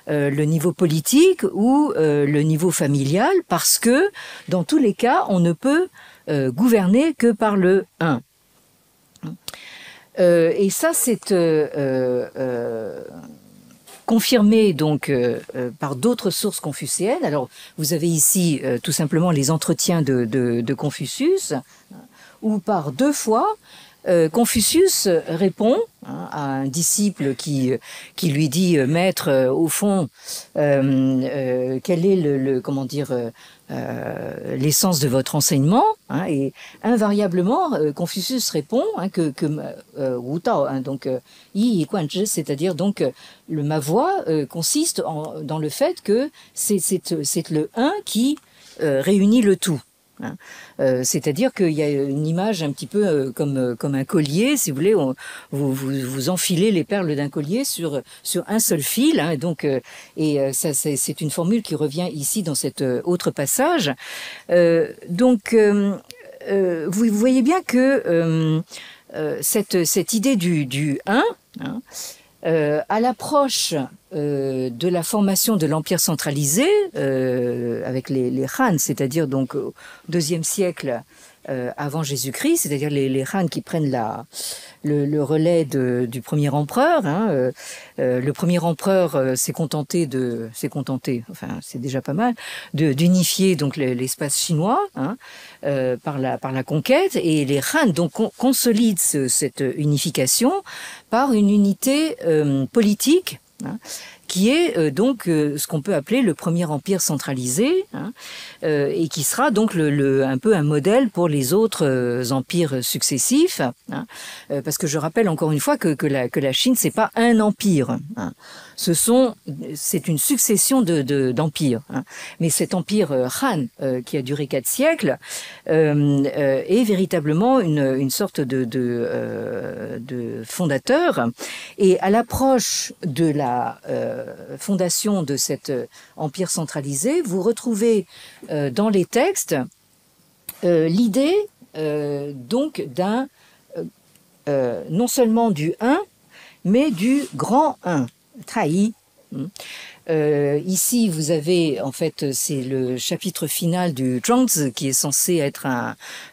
le niveau politique ou le niveau familial, parce que dans tous les cas, on ne peut gouverner que par le un. Et ça, c'est confirmé donc par d'autres sources confucéennes. Alors, vous avez ici tout simplement les entretiens de Confucius, où par 2 fois, Confucius répond, hein, à un disciple qui lui dit maître, au fond, quel est l'essence de votre enseignement, hein, et invariablement Confucius répond, hein, que Wu Tao, hein, donc Yi Guan Zhi, c'est-à-dire donc ma voix consiste dans le fait que c'est le un qui réunit le tout. Hein. C'est-à-dire qu'il y a une image un petit peu comme un collier, si vous voulez, vous enfilez les perles d'un collier sur un seul fil, hein, donc ça c'est une formule qui revient ici dans cet autre passage. Donc vous voyez bien que cette idée du un, hein, à l'approche de la formation de l'empire centralisé avec les Han, c'est-à-dire donc au IIe siècle avant Jésus-Christ, c'est-à-dire les Han qui prennent le relais du premier empereur. Hein, le premier empereur s'est contenté, enfin c'est déjà pas mal, d'unifier donc l'espace chinois, hein, par la conquête, et les Han donc consolident cette unification par une unité politique, hein, qui est donc ce qu'on peut appeler le premier empire centralisé, hein, et qui sera donc un peu un modèle pour les autres empires successifs, hein, parce que je rappelle encore une fois que la Chine, c'est pas un empire, hein. C'est une succession d'empires, hein. Mais cet empire Han, qui a duré 4 siècles, est véritablement une sorte de fondateur. Et à l'approche de la fondation de cet empire centralisé, vous retrouvez dans les textes l'idée donc d'un non seulement du un, mais du grand un. Trahi. Ici, vous avez, en fait, c'est le chapitre final du Zhuangzi qui est censé être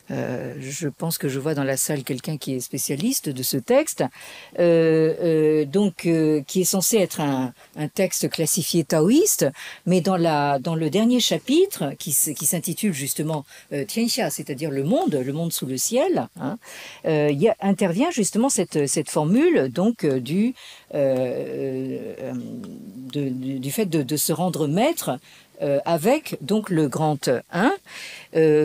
je pense que je vois dans la salle quelqu'un qui est spécialiste de ce texte, qui est censé être un texte classifié taoïste, mais dans le dernier chapitre, qui s'intitule justement Tianxia, c'est-à-dire le monde sous le ciel, hein, intervient justement cette formule donc du fait de se rendre maître avec donc le grand 1.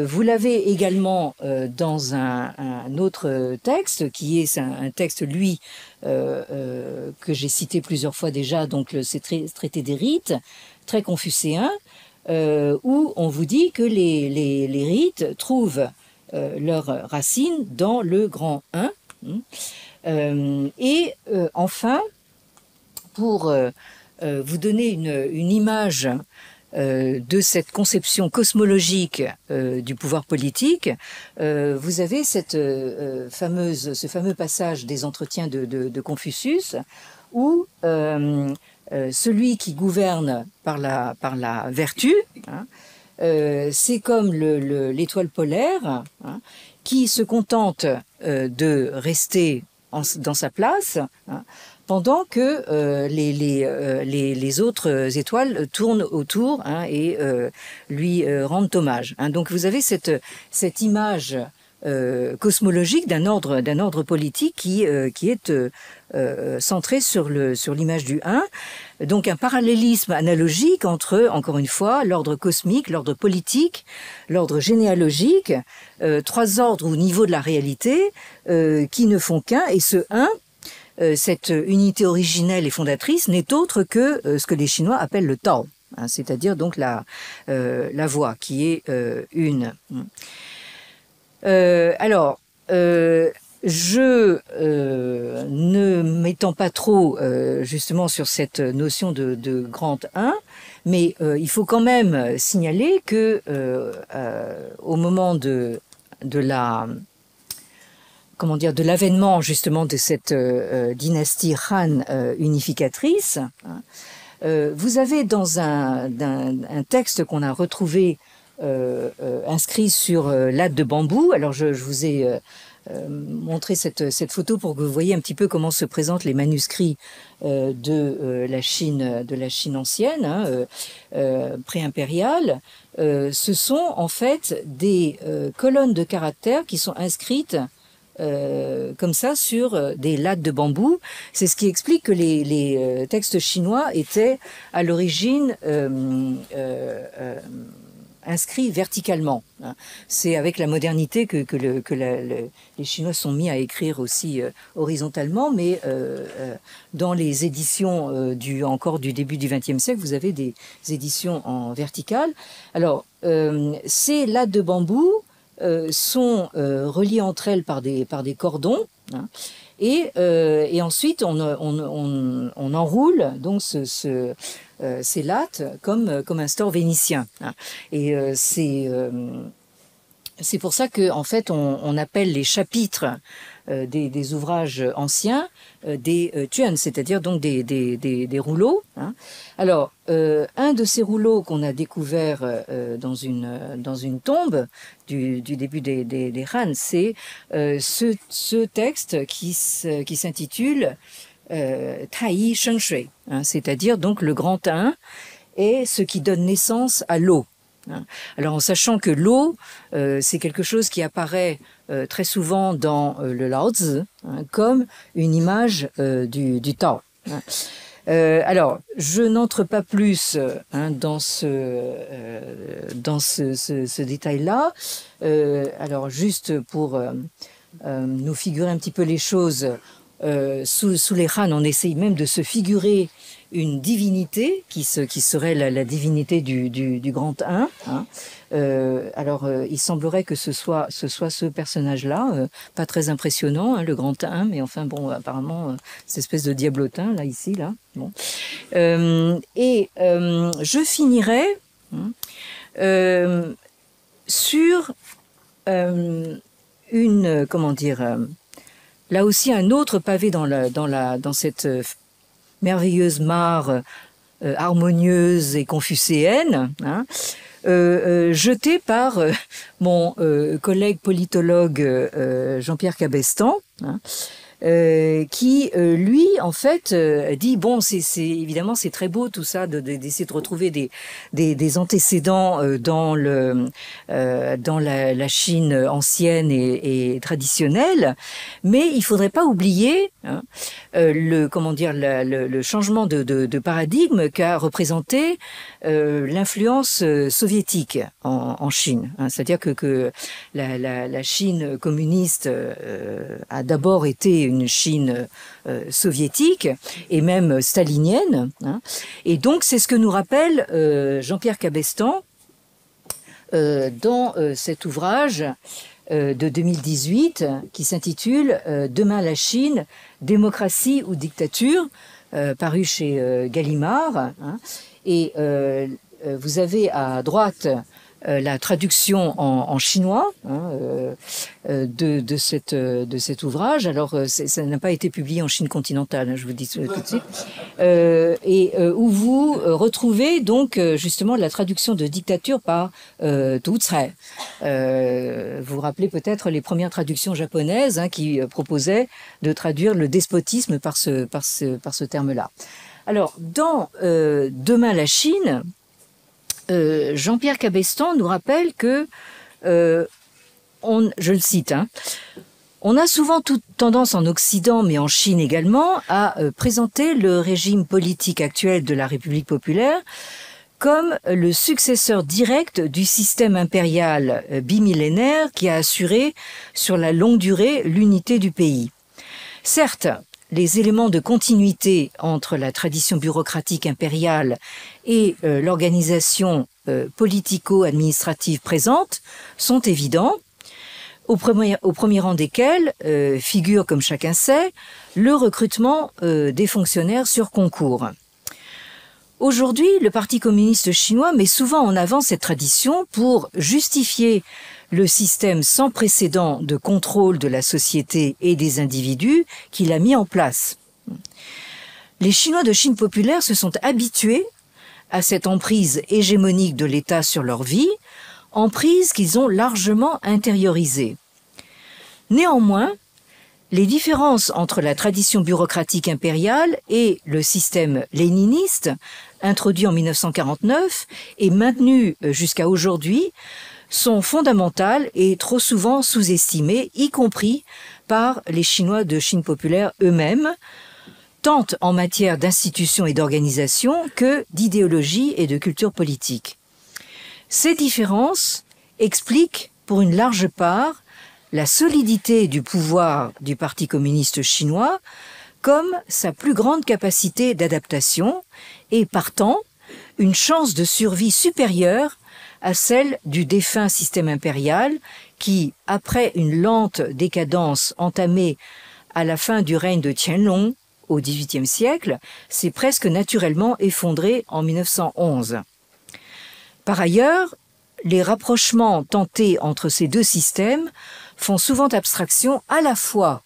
Vous l'avez également dans un autre texte qui est un texte, lui, que j'ai cité plusieurs fois déjà, donc c'est traité des rites, très confucéen, où on vous dit que les rites trouvent leurs racines dans le grand 1. Enfin, pour vous donner une image de cette conception cosmologique du pouvoir politique, vous avez ce fameux passage des entretiens de Confucius, où celui qui gouverne par la vertu, hein, c'est comme l'étoile polaire, hein, qui se contente de rester dans sa place, hein, pendant que les autres étoiles tournent autour, hein, et lui rendent hommage, hein. Donc vous avez cette image cosmologique d'un ordre politique qui est centré sur l'image du 1. Donc un parallélisme analogique entre, encore une fois, l'ordre cosmique, l'ordre politique, l'ordre généalogique, 3 ordres au niveau de la réalité qui ne font qu'un, et ce 1, cette unité originelle et fondatrice n'est autre que ce que les Chinois appellent le Tao, hein, c'est-à-dire donc la voie qui est une. Je ne m'étends pas trop justement sur cette notion de grand 1, mais il faut quand même signaler que au moment de l'avènement justement de cette dynastie Han unificatrice, hein, vous avez dans un texte qu'on a retrouvé inscrit sur latte de bambou. Alors je vous ai montré cette photo pour que vous voyez un petit peu comment se présentent les manuscrits de la Chine ancienne, hein, pré-impériale. Ce sont en fait des colonnes de caractères qui sont inscrites comme ça sur des lattes de bambou. C'est ce qui explique que les textes chinois étaient à l'origine inscrits verticalement, hein. C'est avec la modernité que les Chinois sont mis à écrire aussi horizontalement, mais dans les éditions du début du XXe siècle, vous avez des éditions en verticale. Alors, ces lattes de bambou sont reliées entre elles par des cordons, hein, et ensuite on enroule donc ces lattes comme un store vénitien, hein. Et c'est pour ça que en fait on appelle les chapitres des ouvrages anciens des tuan, c'est-à-dire donc des rouleaux, hein. Alors un de ces rouleaux qu'on a découvert dans une tombe du début des Han, c'est ce texte qui s'intitule Taï Shengshui, hein, c'est-à-dire donc le grand 1 est ce qui donne naissance à l'eau, hein. Alors en sachant que l'eau, c'est quelque chose qui apparaît très souvent dans le Lao Tzu, hein, comme une image du Tao, hein. Alors, je n'entre pas plus dans ce détail-là. Alors, juste pour nous figurer un petit peu les choses, sous les Han, on essaye même de se figurer une divinité qui serait la divinité du grand 1. Hein. Alors, il semblerait que ce soit ce personnage-là, pas très impressionnant, hein, le grand 1, mais enfin bon, apparemment, cette espèce de diablotin, là, ici, là. Bon. Je finirai sur comment dire, là aussi un autre pavé dans cette merveilleuse mare harmonieuse et confucéenne, hein, jeté par mon collègue politologue Jean-Pierre Cabestan, hein, qui lui en fait dit bon évidemment c'est très beau tout ça d'essayer de retrouver des antécédents dans la Chine ancienne et traditionnelle, mais il faudrait pas oublier hein, le changement de paradigme qu'a représenté l'influence soviétique en Chine, hein. C'est-à-dire que la Chine communiste a d'abord été une Chine soviétique et même stalinienne, hein. Et donc c'est ce que nous rappelle Jean-Pierre Cabestan dans cet ouvrage de 2018 qui s'intitule Demain la Chine, démocratie ou dictature, paru chez Gallimard, hein. Et vous avez à droite la traduction en chinois hein, de cet ouvrage. Alors, ça n'a pas été publié en Chine continentale, hein, je vous dis tout de suite. Où vous retrouvez donc justement la traduction de dictature par Tu Tsai. Vous vous rappelez peut-être les premières traductions japonaises hein, qui proposaient de traduire le despotisme par ce terme-là. Alors, dans Demain la Chine, Jean-Pierre Cabestan nous rappelle que, je le cite, hein, on a souvent toute tendance en Occident, mais en Chine également, à présenter le régime politique actuel de la République populaire comme le successeur direct du système impérial bimillénaire qui a assuré sur la longue durée l'unité du pays. Certes, les éléments de continuité entre la tradition bureaucratique impériale et l'organisation politico-administrative présente sont évidents, au premier rang desquels figure, comme chacun sait, le recrutement des fonctionnaires sur concours. Aujourd'hui, le Parti communiste chinois met souvent en avant cette tradition pour justifier le système sans précédent de contrôle de la société et des individus qu'il a mis en place. Les Chinois de Chine populaire se sont habitués à cette emprise hégémonique de l'État sur leur vie, emprise qu'ils ont largement intériorisée. Néanmoins, les différences entre la tradition bureaucratique impériale et le système léniniste, introduit en 1949 et maintenu jusqu'à aujourd'hui, sont fondamentales et trop souvent sous-estimées, y compris par les Chinois de Chine populaire eux-mêmes, tant en matière d'institutions et d'organisation que d'idéologie et de culture politique. Ces différences expliquent pour une large part la solidité du pouvoir du Parti communiste chinois comme sa plus grande capacité d'adaptation et, partant, une chance de survie supérieure à celle du défunt système impérial qui, après une lente décadence entamée à la fin du règne de Qianlong au XVIIIe siècle, s'est presque naturellement effondré en 1911. Par ailleurs, les rapprochements tentés entre ces deux systèmes font souvent abstraction à la fois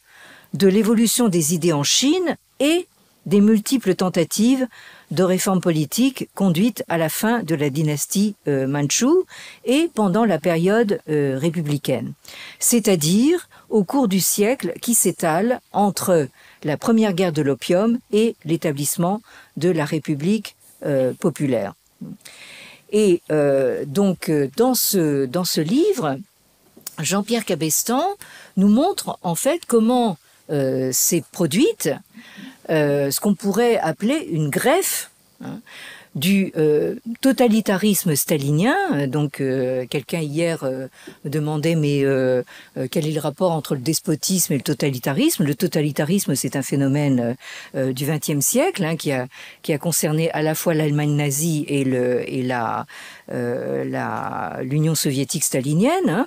de l'évolution des idées en Chine et des multiples tentatives de réformes politiques conduites à la fin de la dynastie mandchoue et pendant la période républicaine, c'est-à-dire au cours du siècle qui s'étale entre la première guerre de l'opium et l'établissement de la République populaire. Et donc dans ce livre, Jean-Pierre Cabestan nous montre en fait comment s'est produite ce qu'on pourrait appeler une greffe, hein, du totalitarisme stalinien. Donc quelqu'un hier me demandait mais quel est le rapport entre le despotisme et le totalitarisme. Le totalitarisme, c'est un phénomène du XXe siècle, hein, qui a concerné à la fois l'Allemagne nazie et l'Union soviétique stalinienne, hein.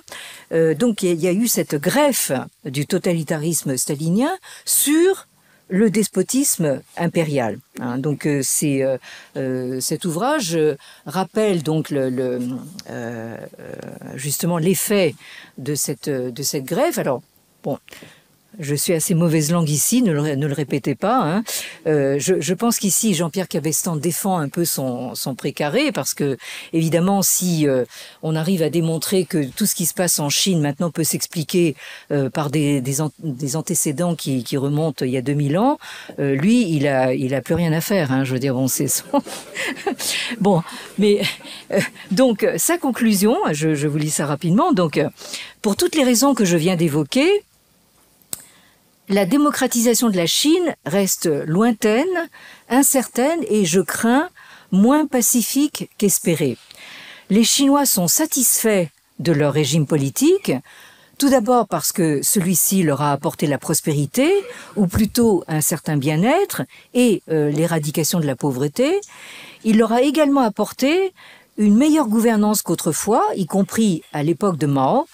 Donc il y a eu cette greffe du totalitarisme stalinien sur le despotisme impérial. Hein. Donc cet ouvrage rappelle donc justement l'effet de cette greffe. Alors bon, je suis assez mauvaise langue ici, ne le répétez pas. Hein. Je pense qu'ici, Jean-Pierre Cabestan défend un peu son précaré, parce que, évidemment, si on arrive à démontrer que tout ce qui se passe en Chine maintenant peut s'expliquer par des antécédents qui remontent il y a 2000 ans, lui, il a plus rien à faire. Hein. Je veux dire, bon, c'est son... Bon, mais donc, sa conclusion, je vous lis ça rapidement. Donc, pour toutes les raisons que je viens d'évoquer, la démocratisation de la Chine reste lointaine, incertaine et, je crains, moins pacifique qu'espéré. Les Chinois sont satisfaits de leur régime politique, tout d'abord parce que celui-ci leur a apporté la prospérité, ou plutôt un certain bien-être et l'éradication de la pauvreté. Il leur a également apporté une meilleure gouvernance qu'autrefois, y compris à l'époque de Mao,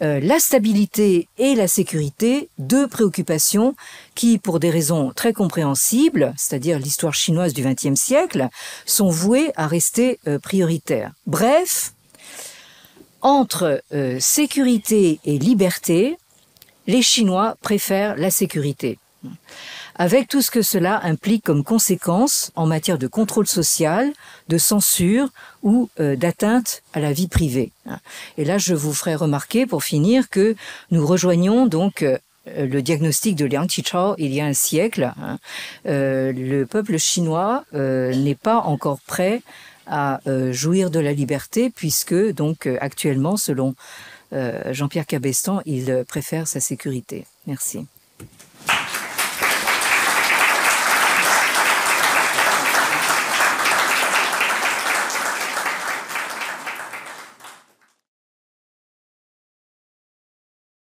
la stabilité et la sécurité, deux préoccupations qui, pour des raisons très compréhensibles, c'est-à-dire l'histoire chinoise du XXe siècle, sont vouées à rester prioritaires. Bref, entre sécurité et liberté, les Chinois préfèrent la sécurité, avec tout ce que cela implique comme conséquence en matière de contrôle social, de censure ou d'atteinte à la vie privée. Et là, je vous ferai remarquer, pour finir, que nous rejoignons donc le diagnostic de Liang Qichao il y a un siècle. Le peuple chinois n'est pas encore prêt à jouir de la liberté, puisque donc actuellement, selon Jean-Pierre Cabestan, il préfère sa sécurité. Merci.